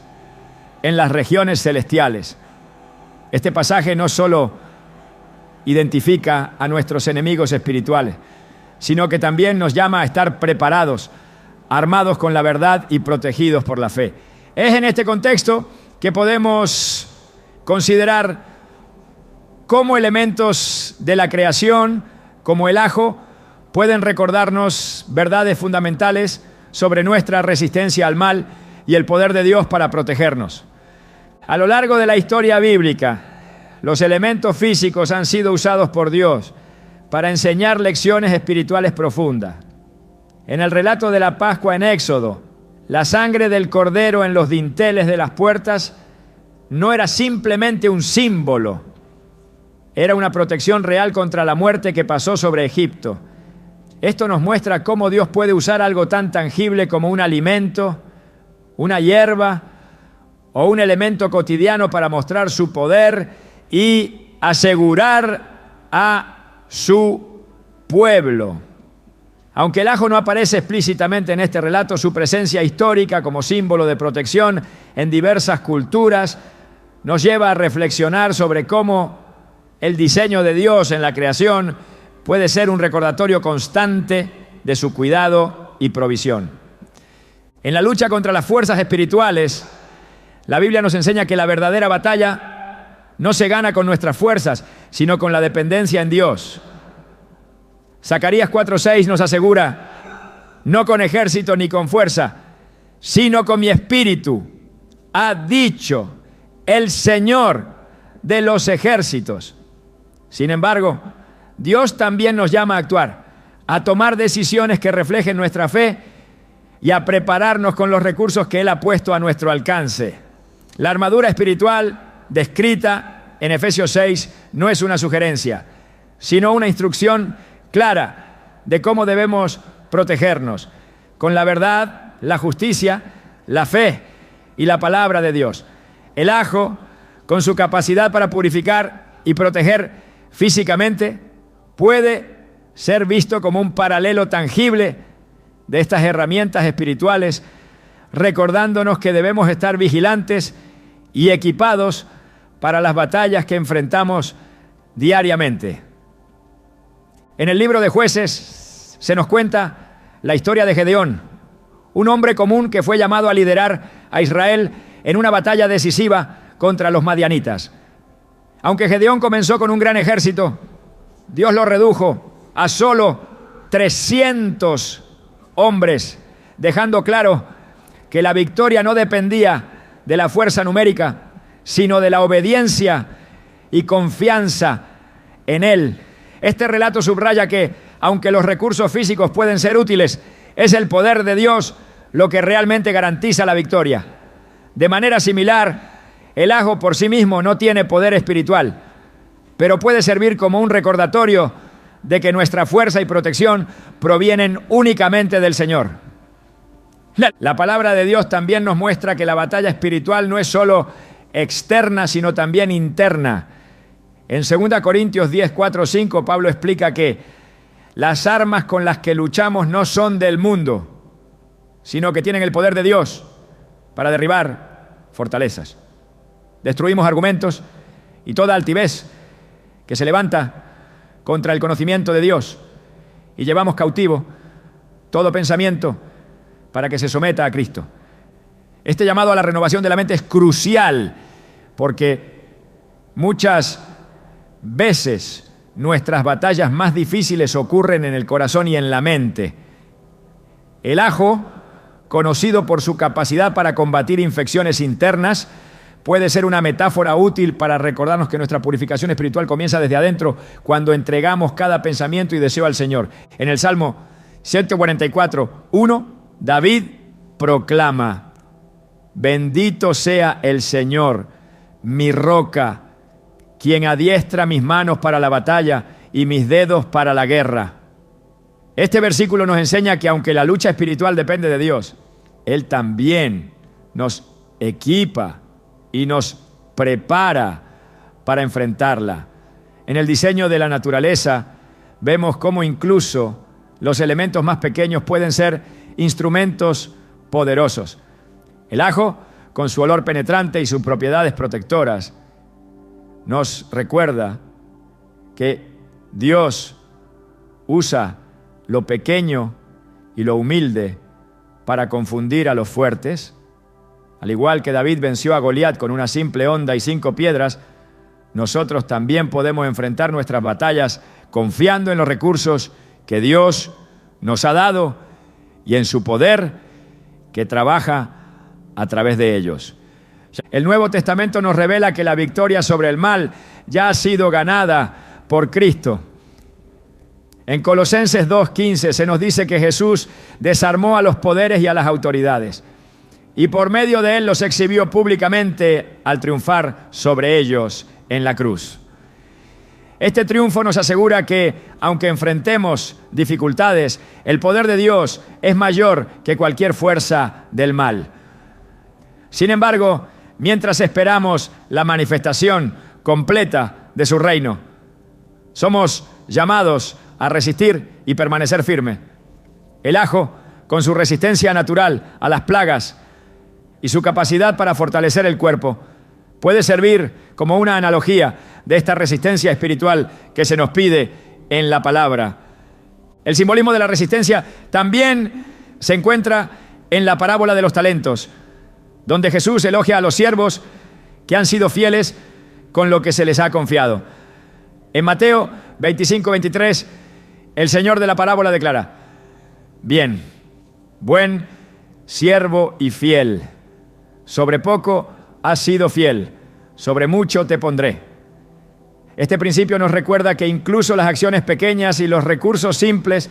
en las regiones celestiales. Este pasaje no solo identifica a nuestros enemigos espirituales, sino que también nos llama a estar preparados, armados con la verdad y protegidos por la fe. Es en este contexto que podemos considerar cómo elementos de la creación, como el ajo, pueden recordarnos verdades fundamentales sobre nuestra resistencia al mal y el poder de Dios para protegernos. A lo largo de la historia bíblica, los elementos físicos han sido usados por Dios para enseñar lecciones espirituales profundas. En el relato de la Pascua en Éxodo, la sangre del cordero en los dinteles de las puertas no era simplemente un símbolo, era una protección real contra la muerte que pasó sobre Egipto. Esto nos muestra cómo Dios puede usar algo tan tangible como un alimento, una hierba o un elemento cotidiano para mostrar su poder y asegurar a su pueblo. Aunque el ajo no aparece explícitamente en este relato, su presencia histórica como símbolo de protección en diversas culturas nos lleva a reflexionar sobre cómo el diseño de Dios en la creación puede ser un recordatorio constante de su cuidado y provisión. En la lucha contra las fuerzas espirituales, la Biblia nos enseña que la verdadera batalla no se gana con nuestras fuerzas, sino con la dependencia en Dios. Zacarías 4:6 nos asegura: no con ejército ni con fuerza, sino con mi espíritu, ha dicho el Señor de los ejércitos. Sin embargo, Dios también nos llama a actuar, a tomar decisiones que reflejen nuestra fe y a prepararnos con los recursos que Él ha puesto a nuestro alcance. La armadura espiritual descrita en Efesios 6 no es una sugerencia, sino una instrucción clara de cómo debemos protegernos con la verdad, la justicia, la fe y la palabra de Dios. El ajo, con su capacidad para purificar y proteger físicamente, puede ser visto como un paralelo tangible de estas herramientas espirituales, recordándonos que debemos estar vigilantes y equipados para las batallas que enfrentamos diariamente. En el libro de Jueces se nos cuenta la historia de Gedeón, un hombre común que fue llamado a liderar a Israel en una batalla decisiva contra los madianitas. Aunque Gedeón comenzó con un gran ejército, Dios lo redujo a solo 300 hombres, dejando claro que la victoria no dependía de la fuerza numérica, sino de la obediencia y confianza en Él. Este relato subraya que, aunque los recursos físicos pueden ser útiles, es el poder de Dios lo que realmente garantiza la victoria. De manera similar, el ajo por sí mismo no tiene poder espiritual, pero puede servir como un recordatorio de que nuestra fuerza y protección provienen únicamente del Señor. La palabra de Dios también nos muestra que la batalla espiritual no es solo externa, sino también interna. En 2 Corintios 10, 4, 5, Pablo explica que las armas con las que luchamos no son del mundo, sino que tienen el poder de Dios para derribar fortalezas. Destruimos argumentos y toda altivez que se levanta contra el conocimiento de Dios y llevamos cautivo todo pensamiento para que se someta a Cristo. Este llamado a la renovación de la mente es crucial porque muchas veces nuestras batallas más difíciles ocurren en el corazón y en la mente. El ajo, conocido por su capacidad para combatir infecciones internas, puede ser una metáfora útil para recordarnos que nuestra purificación espiritual comienza desde adentro cuando entregamos cada pensamiento y deseo al Señor. En el Salmo 144, 1, David proclama: bendito sea el Señor, mi roca, quien adiestra mis manos para la batalla y mis dedos para la guerra. Este versículo nos enseña que aunque la lucha espiritual depende de Dios, Él también nos equipa y nos prepara para enfrentarla. En el diseño de la naturaleza vemos cómo incluso los elementos más pequeños pueden ser instrumentos poderosos. El ajo, con su olor penetrante y sus propiedades protectoras, nos recuerda que Dios usa lo pequeño y lo humilde para confundir a los fuertes. Al igual que David venció a Goliat con una simple honda y 5 piedras, nosotros también podemos enfrentar nuestras batallas confiando en los recursos que Dios nos ha dado y en su poder que trabaja a través de ellos. El Nuevo Testamento nos revela que la victoria sobre el mal ya ha sido ganada por Cristo. En Colosenses 2:15 se nos dice que Jesús desarmó a los poderes y a las autoridades. y por medio de él los exhibió públicamente al triunfar sobre ellos en la cruz. Este triunfo nos asegura que, aunque enfrentemos dificultades, el poder de Dios es mayor que cualquier fuerza del mal. Sin embargo, mientras esperamos la manifestación completa de su reino, somos llamados a resistir y permanecer firme. El ajo, con su resistencia natural a las plagas y su capacidad para fortalecer el cuerpo, puede servir como una analogía de esta resistencia espiritual que se nos pide en la palabra. El simbolismo de la resistencia también se encuentra en la parábola de los talentos, donde Jesús elogia a los siervos que han sido fieles con lo que se les ha confiado. En Mateo 25-23, el Señor de la parábola declara: bien, buen siervo y fiel, sobre poco has sido fiel, sobre mucho te pondré. Este principio nos recuerda que incluso las acciones pequeñas y los recursos simples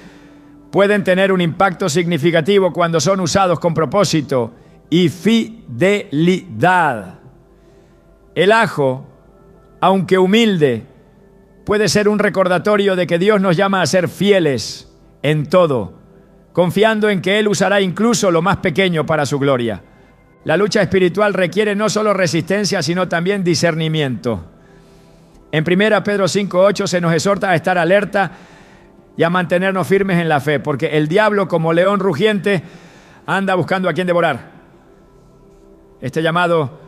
pueden tener un impacto significativo cuando son usados con propósito y fidelidad. El ajo, aunque humilde, puede ser un recordatorio de que Dios nos llama a ser fieles en todo, confiando en que Él usará incluso lo más pequeño para su gloria. La lucha espiritual requiere no solo resistencia, sino también discernimiento. En 1 Pedro 5:8 se nos exhorta a estar alerta y a mantenernos firmes en la fe, porque el diablo, como león rugiente, anda buscando a quien devorar. Este llamado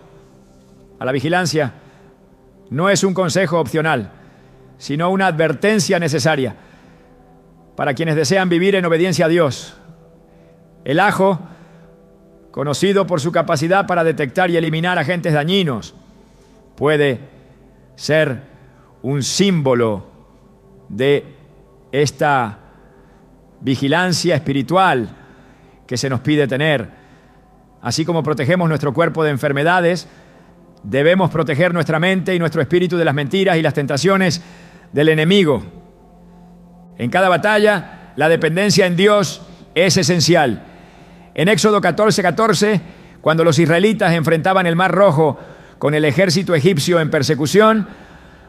a la vigilancia no es un consejo opcional, sino una advertencia necesaria para quienes desean vivir en obediencia a Dios. El ajo, conocido por su capacidad para detectar y eliminar agentes dañinos, puede ser un símbolo de esta vigilancia espiritual que se nos pide tener. Así como protegemos nuestro cuerpo de enfermedades, debemos proteger nuestra mente y nuestro espíritu de las mentiras y las tentaciones del enemigo. En cada batalla, la dependencia en Dios es esencial. En Éxodo 14:14, cuando los israelitas enfrentaban el Mar Rojo con el ejército egipcio en persecución,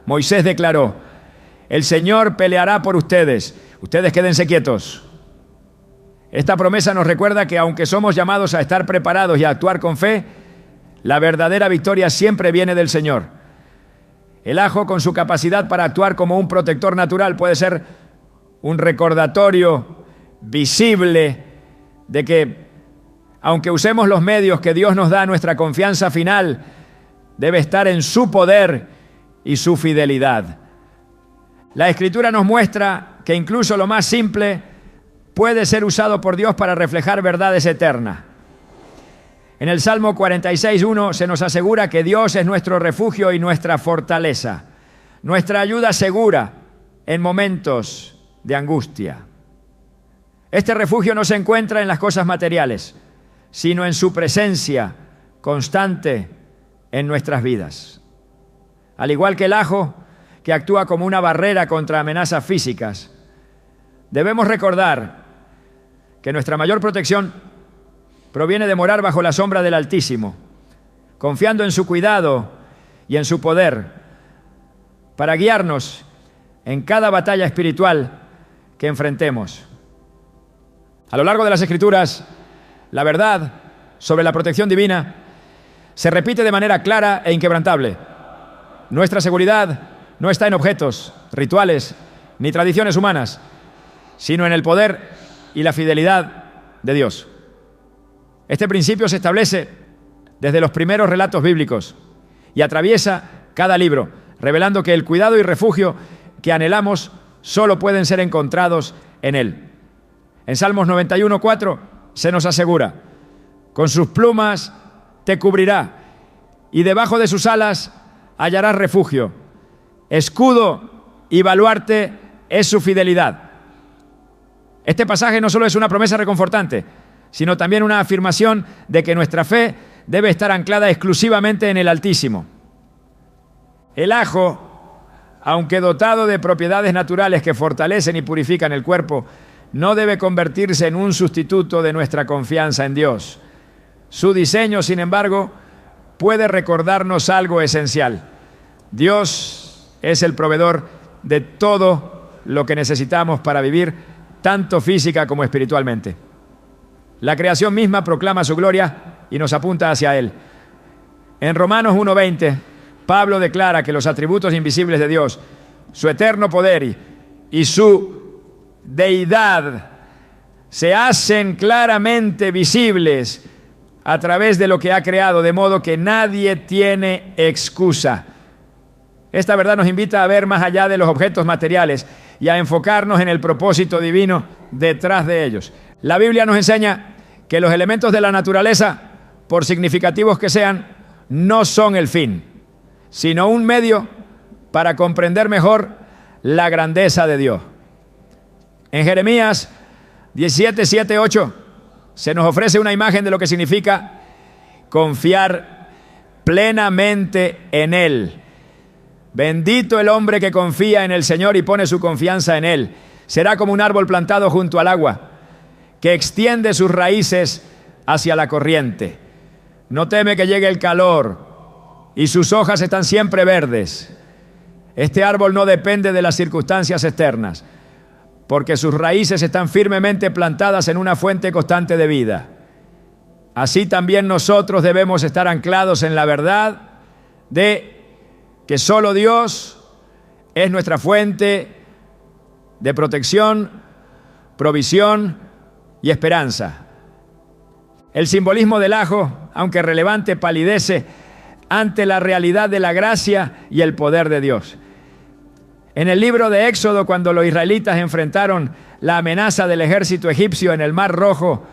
Moisés declaró: el Señor peleará por ustedes, ustedes quédense quietos. Esta promesa nos recuerda que aunque somos llamados a estar preparados y a actuar con fe, la verdadera victoria siempre viene del Señor. El ajo, con su capacidad para actuar como un protector natural, puede ser un recordatorio visible de que, aunque usemos los medios que Dios nos da, nuestra confianza final debe estar en su poder y su fidelidad. La Escritura nos muestra que incluso lo más simple puede ser usado por Dios para reflejar verdades eternas. En el Salmo 46:1 se nos asegura que Dios es nuestro refugio y nuestra fortaleza, nuestra ayuda segura en momentos de angustia. Este refugio no se encuentra en las cosas materiales, sino en su presencia constante en nuestras vidas. Al igual que el ajo, que actúa como una barrera contra amenazas físicas, debemos recordar que nuestra mayor protección proviene de morar bajo la sombra del Altísimo, confiando en su cuidado y en su poder para guiarnos en cada batalla espiritual que enfrentemos. A lo largo de las Escrituras, la verdad sobre la protección divina se repite de manera clara e inquebrantable. Nuestra seguridad no está en objetos, rituales ni tradiciones humanas, sino en el poder y la fidelidad de Dios. Este principio se establece desde los primeros relatos bíblicos y atraviesa cada libro, revelando que el cuidado y refugio que anhelamos solo pueden ser encontrados en Él. En Salmos 91:4 se nos asegura: con sus plumas te cubrirá y debajo de sus alas hallarás refugio. Escudo y baluarte es su fidelidad. Este pasaje no solo es una promesa reconfortante, sino también una afirmación de que nuestra fe debe estar anclada exclusivamente en el Altísimo. El ajo, aunque dotado de propiedades naturales que fortalecen y purifican el cuerpo, no debe convertirse en un sustituto de nuestra confianza en Dios. Su diseño, sin embargo, puede recordarnos algo esencial. Dios es el proveedor de todo lo que necesitamos para vivir, tanto física como espiritualmente. La creación misma proclama su gloria y nos apunta hacia Él. En Romanos 1:20, Pablo declara que los atributos invisibles de Dios, su eterno poder y su deidad, se hacen claramente visibles a través de lo que ha creado, de modo que nadie tiene excusa. Esta verdad nos invita a ver más allá de los objetos materiales y a enfocarnos en el propósito divino detrás de ellos. La Biblia nos enseña que los elementos de la naturaleza, por significativos que sean, no son el fin, sino un medio para comprender mejor la grandeza de Dios. En Jeremías 17, 7, 8 se nos ofrece una imagen de lo que significa confiar plenamente en Él. Bendito el hombre que confía en el Señor y pone su confianza en Él. Será como un árbol plantado junto al agua, que extiende sus raíces hacia la corriente. No teme que llegue el calor y sus hojas están siempre verdes. Este árbol no depende de las circunstancias externas, porque sus raíces están firmemente plantadas en una fuente constante de vida. Así también nosotros debemos estar anclados en la verdad de que solo Dios es nuestra fuente de protección, provisión y esperanza. El simbolismo del ajo, aunque relevante, palidece ante la realidad de la gracia y el poder de Dios. En el libro de Éxodo, cuando los israelitas enfrentaron la amenaza del ejército egipcio en el Mar Rojo,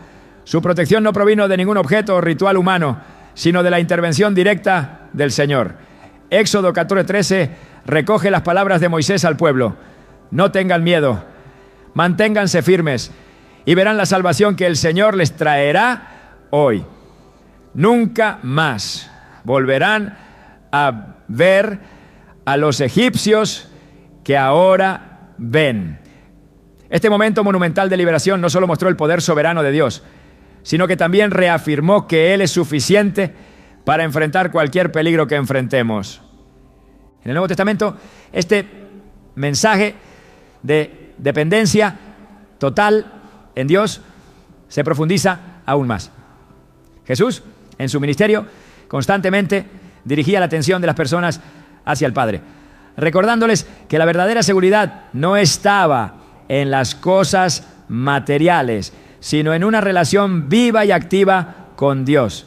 su protección no provino de ningún objeto o ritual humano, sino de la intervención directa del Señor. Éxodo 14:13 recoge las palabras de Moisés al pueblo: no tengan miedo, manténganse firmes y verán la salvación que el Señor les traerá hoy. Nunca más volverán a ver a los egipcios que ahora ven. Este momento monumental de liberación no solo mostró el poder soberano de Dios, sino que también reafirmó que Él es suficiente para enfrentar cualquier peligro que enfrentemos. En el Nuevo Testamento, este mensaje de dependencia total en Dios se profundiza aún más. Jesús, en su ministerio, constantemente dirigía la atención de las personas hacia el Padre, recordándoles que la verdadera seguridad no estaba en las cosas materiales, sino en una relación viva y activa con Dios.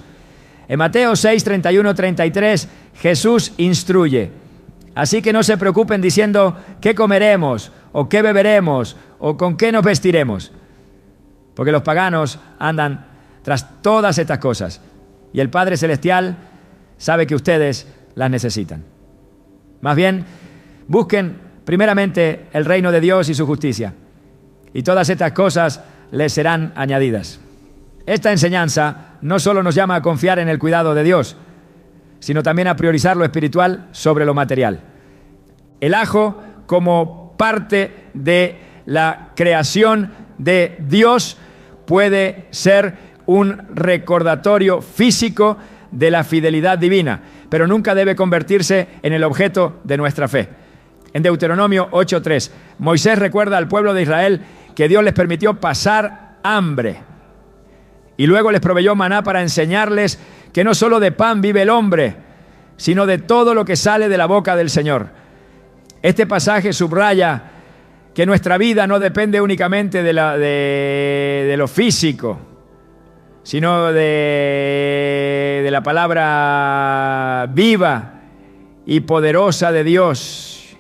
En Mateo 6, 31, 33, Jesús instruye: así que no se preocupen diciendo qué comeremos, o qué beberemos, o con qué nos vestiremos, porque los paganos andan tras todas estas cosas, y el Padre Celestial sabe que ustedes las necesitan. Más bien, busquen primeramente el reino de Dios y su justicia, y todas estas cosas les serán añadidas. Esta enseñanza no solo nos llama a confiar en el cuidado de Dios, sino también a priorizar lo espiritual sobre lo material. El ajo, como parte de la creación de Dios, puede ser un recordatorio físico de la fidelidad divina, pero nunca debe convertirse en el objeto de nuestra fe. En Deuteronomio 8:3, Moisés recuerda al pueblo de Israel que Dios les permitió pasar hambre y luego les proveyó maná para enseñarles que no solo de pan vive el hombre, sino de todo lo que sale de la boca del Señor. Este pasaje subraya que nuestra vida no depende únicamente de lo físico, sino de la palabra viva y poderosa de Dios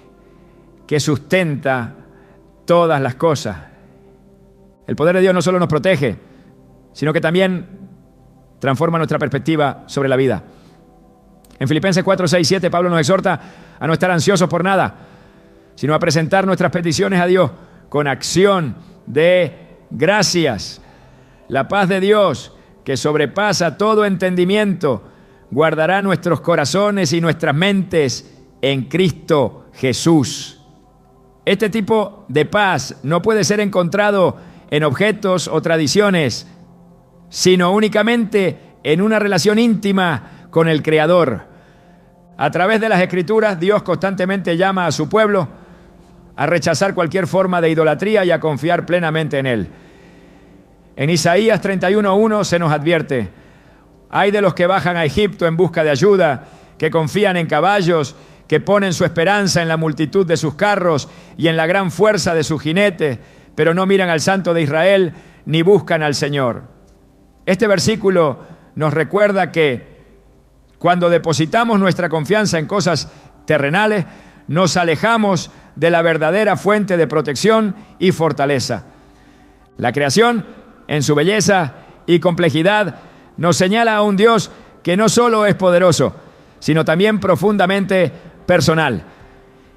que sustenta todas las cosas. El poder de Dios no solo nos protege, sino que también transforma nuestra perspectiva sobre la vida. En Filipenses 4, 6, 7, Pablo nos exhorta a no estar ansiosos por nada, sino a presentar nuestras peticiones a Dios con acción de gracias. La paz de Dios, que sobrepasa todo entendimiento, guardará nuestros corazones y nuestras mentes en Cristo Jesús. Este tipo de paz no puede ser encontrado en objetos o tradiciones, sino únicamente en una relación íntima con el Creador. A través de las Escrituras, Dios constantemente llama a su pueblo a rechazar cualquier forma de idolatría y a confiar plenamente en Él. En Isaías 31:1 se nos advierte: hay de los que bajan a Egipto en busca de ayuda, que confían en caballos, que ponen su esperanza en la multitud de sus carros y en la gran fuerza de sus jinetes, pero no miran al Santo de Israel ni buscan al Señor. Este versículo nos recuerda que cuando depositamos nuestra confianza en cosas terrenales, nos alejamos de la verdadera fuente de protección y fortaleza. La creación, en su belleza y complejidad, nos señala a un Dios que no solo es poderoso, sino también profundamente personal.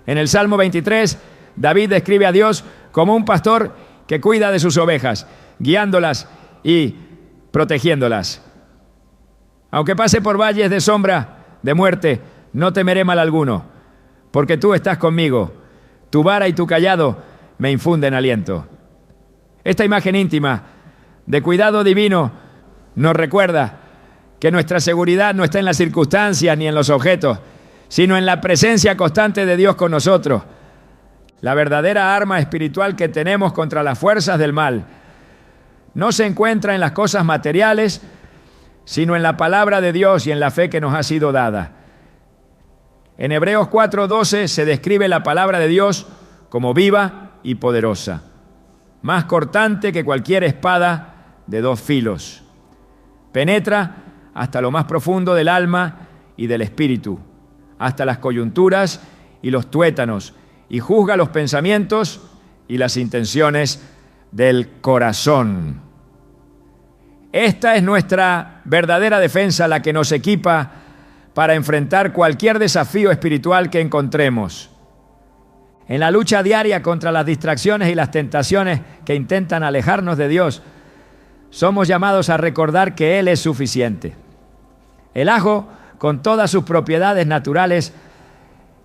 En el Salmo 23, David describe a Dios como un pastor que cuida de sus ovejas, guiándolas y protegiéndolas. Aunque pase por valles de sombra, de muerte, no temeré mal alguno, porque tú estás conmigo. Tu vara y tu cayado me infunden aliento. Esta imagen íntima de cuidado divino nos recuerda que nuestra seguridad no está en las circunstancias ni en los objetos, sino en la presencia constante de Dios con nosotros. La verdadera arma espiritual que tenemos contra las fuerzas del mal no se encuentra en las cosas materiales, sino en la palabra de Dios y en la fe que nos ha sido dada. En Hebreos 4:12 se describe la palabra de Dios como viva y poderosa, más cortante que cualquier espada de 2 filos. Penetra hasta lo más profundo del alma y del espíritu, hasta las coyunturas y los tuétanos, y juzga los pensamientos y las intenciones del corazón. Esta es nuestra verdadera defensa, la que nos equipa para enfrentar cualquier desafío espiritual que encontremos. En la lucha diaria contra las distracciones y las tentaciones que intentan alejarnos de Dios, somos llamados a recordar que Él es suficiente. El ajo, con todas sus propiedades naturales,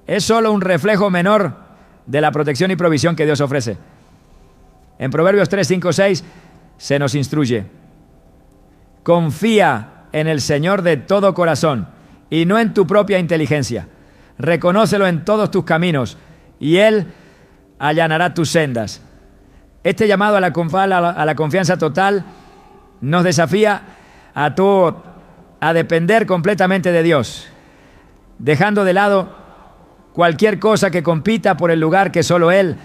es solo un reflejo menor de la protección y provisión que Dios ofrece. En Proverbios 3, 5, 6 se nos instruye: confía en el Señor de todo corazón y no en tu propia inteligencia. Reconócelo en todos tus caminos y Él allanará tus sendas. Este llamado a la confianza total nos desafía a depender completamente de Dios, dejando de lado cualquier cosa que compita por el lugar que solo Él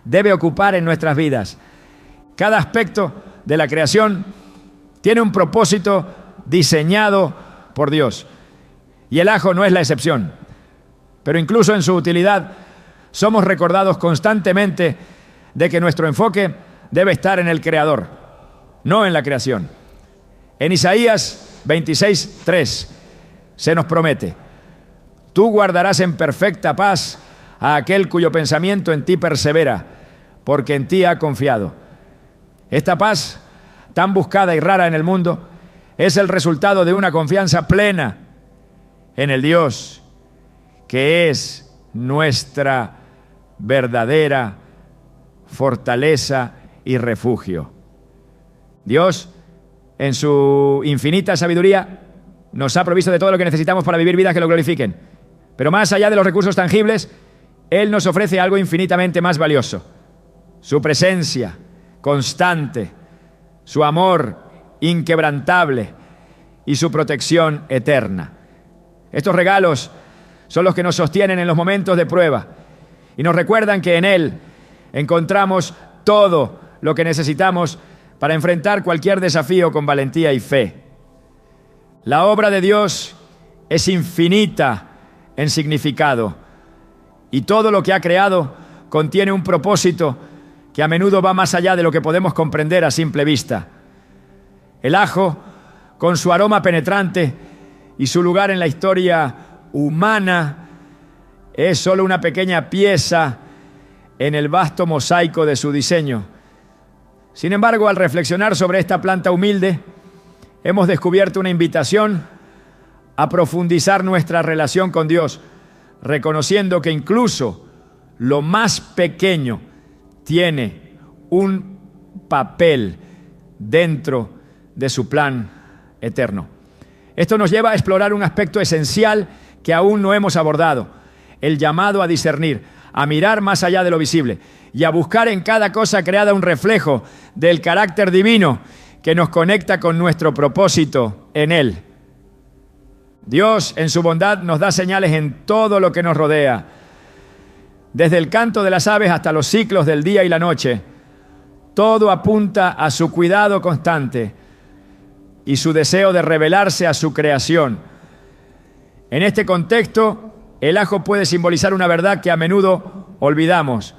debe ocupar en nuestras vidas. Cada aspecto de la creación tiene un propósito diseñado por Dios, y el ajo no es la excepción. Pero incluso en su utilidad, somos recordados constantemente de que nuestro enfoque debe estar en el Creador, no en la creación. En Isaías 26:3 se nos promete: tú guardarás en perfecta paz a aquel cuyo pensamiento en ti persevera, porque en ti ha confiado. Esta paz, tan buscada y rara en el mundo, es el resultado de una confianza plena en el Dios que es nuestra verdadera fortaleza y refugio. Dios, en su infinita sabiduría, nos ha provisto de todo lo que necesitamos para vivir vidas que lo glorifiquen. Pero más allá de los recursos tangibles, Él nos ofrece algo infinitamente más valioso: su presencia constante, su amor inquebrantable y su protección eterna. Estos regalos son los que nos sostienen en los momentos de prueba y nos recuerdan que en Él encontramos todo lo que necesitamos para enfrentar cualquier desafío con valentía y fe. La obra de Dios es infinita en significado y todo lo que ha creado contiene un propósito que a menudo va más allá de lo que podemos comprender a simple vista. El ajo, con su aroma penetrante y su lugar en la historia humana, es solo una pequeña pieza en el vasto mosaico de su diseño. Sin embargo, al reflexionar sobre esta planta humilde, hemos descubierto una invitación a profundizar nuestra relación con Dios, reconociendo que incluso lo más pequeño tiene un papel dentro de su plan eterno. Esto nos lleva a explorar un aspecto esencial que aún no hemos abordado: el llamado a discernir, a mirar más allá de lo visible y a buscar en cada cosa creada un reflejo del carácter divino que nos conecta con nuestro propósito en Él. Dios, en su bondad, nos da señales en todo lo que nos rodea, desde el canto de las aves hasta los ciclos del día y la noche. Todo apunta a su cuidado constante y su deseo de revelarse a su creación. En este contexto, el ajo puede simbolizar una verdad que a menudo olvidamos,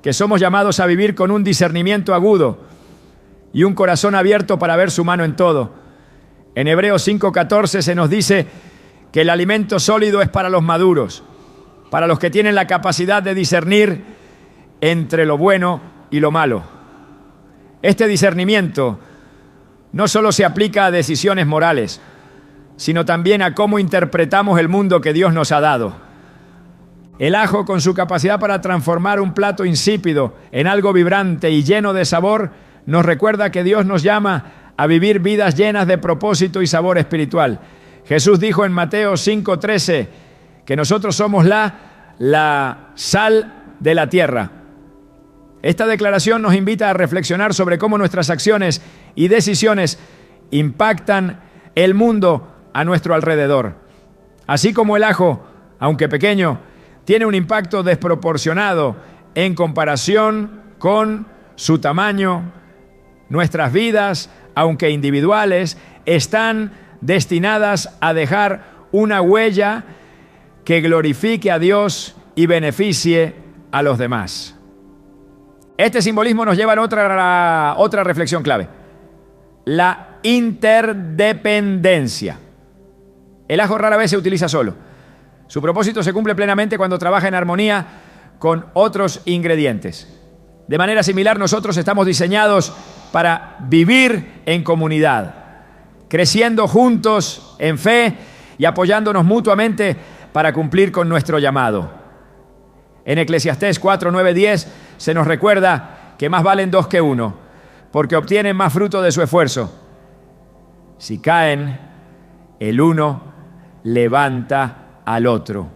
que somos llamados a vivir con un discernimiento agudo y un corazón abierto para ver su mano en todo. En Hebreos 5:14 se nos dice que el alimento sólido es para los maduros, para los que tienen la capacidad de discernir entre lo bueno y lo malo. Este discernimiento no solo se aplica a decisiones morales, sino también a cómo interpretamos el mundo que Dios nos ha dado. El ajo, con su capacidad para transformar un plato insípido en algo vibrante y lleno de sabor, nos recuerda que Dios nos llama a vivir vidas llenas de propósito y sabor espiritual. Jesús dijo en Mateo 5:13 que nosotros somos la sal de la tierra. Esta declaración nos invita a reflexionar sobre cómo nuestras acciones y decisiones impactan el mundo a nuestro alrededor. Así como el ajo, aunque pequeño, tiene un impacto desproporcionado en comparación con su tamaño, nuestras vidas, aunque individuales, están destinadas a dejar una huella que glorifique a Dios y beneficie a los demás. Este simbolismo nos lleva a otra reflexión clave: la interdependencia. El ajo rara vez se utiliza solo. Su propósito se cumple plenamente cuando trabaja en armonía con otros ingredientes. De manera similar, nosotros estamos diseñados para vivir en comunidad, creciendo juntos en fe y apoyándonos mutuamente para cumplir con nuestro llamado. En Eclesiastés 4, 9, 10 se nos recuerda que más valen dos que uno, porque obtienen más fruto de su esfuerzo. Si caen, el uno levanta al otro.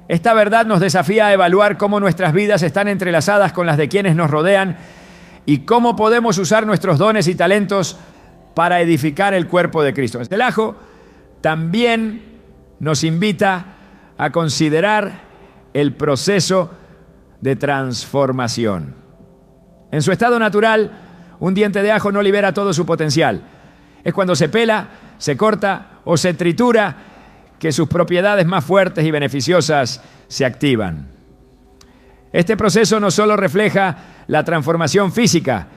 Esta verdad nos desafía a evaluar cómo nuestras vidas están entrelazadas con las de quienes nos rodean y cómo podemos usar nuestros dones y talentos para edificar el cuerpo de Cristo. El ajo también nos invita a considerar el proceso de transformación. En su estado natural, un diente de ajo no libera todo su potencial. Es cuando se pela, se corta o se tritura que sus propiedades más fuertes y beneficiosas se activan. Este proceso no solo refleja la transformación física,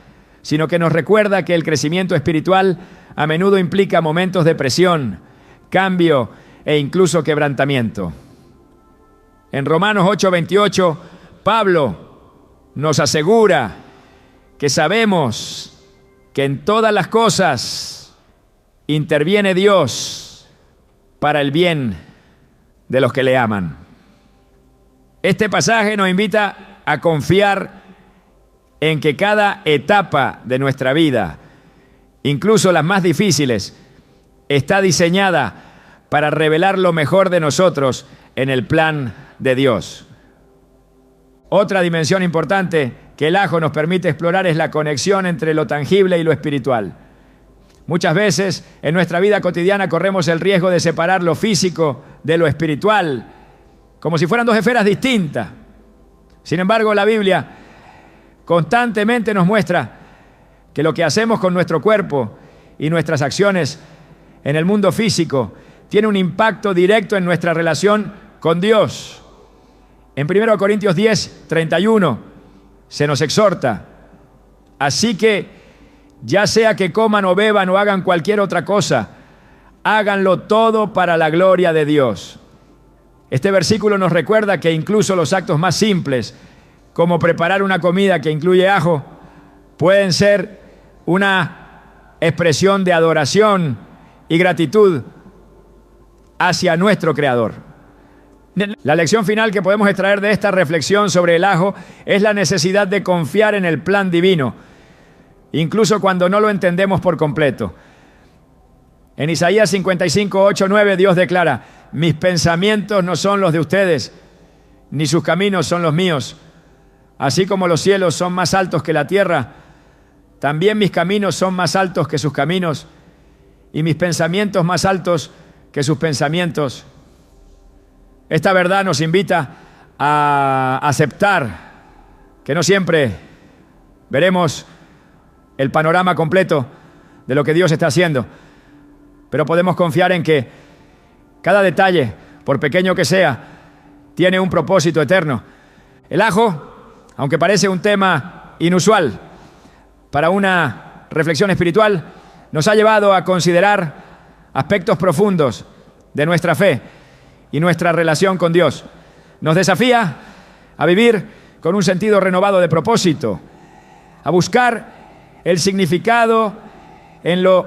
sino que nos recuerda que el crecimiento espiritual a menudo implica momentos de presión, cambio e incluso quebrantamiento. En Romanos 8:28, Pablo nos asegura que sabemos que en todas las cosas interviene Dios para el bien de los que le aman. Este pasaje nos invita a confiar en que cada etapa de nuestra vida, incluso las más difíciles, está diseñada para revelar lo mejor de nosotros en el plan de Dios. Otra dimensión importante que el ajo nos permite explorar es la conexión entre lo tangible y lo espiritual. Muchas veces en nuestra vida cotidiana corremos el riesgo de separar lo físico de lo espiritual, como si fueran dos esferas distintas. Sin embargo, la Biblia constantemente nos muestra que lo que hacemos con nuestro cuerpo y nuestras acciones en el mundo físico tiene un impacto directo en nuestra relación con Dios. En 1 Corintios 10, 31 se nos exhorta: así que ya sea que coman o beban o hagan cualquier otra cosa, háganlo todo para la gloria de Dios. Este versículo nos recuerda que incluso los actos más simples, como preparar una comida que incluye ajo, pueden ser una expresión de adoración y gratitud hacia nuestro Creador. La lección final que podemos extraer de esta reflexión sobre el ajo es la necesidad de confiar en el plan divino, incluso cuando no lo entendemos por completo. En Isaías 55, 8, 9, Dios declara: mis pensamientos no son los de ustedes, ni sus caminos son los míos. Así como los cielos son más altos que la tierra, también mis caminos son más altos que sus caminos, y mis pensamientos más altos que sus pensamientos. Esta verdad nos invita a aceptar que no siempre veremos el panorama completo de lo que Dios está haciendo, pero podemos confiar en que cada detalle, por pequeño que sea, tiene un propósito eterno. El ajo, aunque parece un tema inusual para una reflexión espiritual, nos ha llevado a considerar aspectos profundos de nuestra fe y nuestra relación con Dios. Nos desafía a vivir con un sentido renovado de propósito, a buscar el significado en lo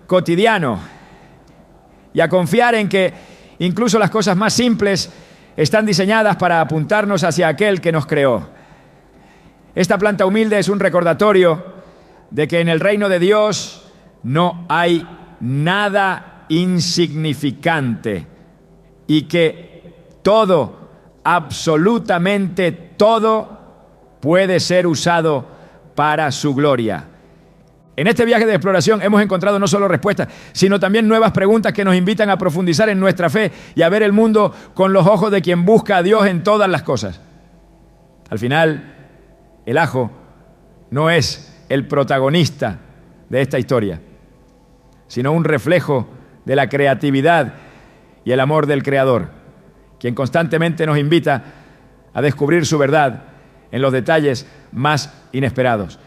cotidiano y a confiar en que incluso las cosas más simples están diseñadas para apuntarnos hacia aquel que nos creó. Esta planta humilde es un recordatorio de que en el reino de Dios no hay nada insignificante y que todo, absolutamente todo, puede ser usado para su gloria. En este viaje de exploración hemos encontrado no solo respuestas, sino también nuevas preguntas que nos invitan a profundizar en nuestra fe y a ver el mundo con los ojos de quien busca a Dios en todas las cosas. Al final, el ajo no es el protagonista de esta historia, sino un reflejo de la creatividad y el amor del Creador, quien constantemente nos invita a descubrir su verdad en los detalles más inesperados.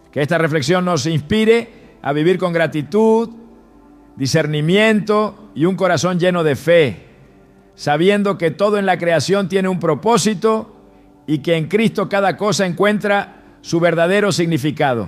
Que esta reflexión nos inspire a vivir con gratitud, discernimiento y un corazón lleno de fe, sabiendo que todo en la creación tiene un propósito y que en Cristo cada cosa encuentra su verdadero significado.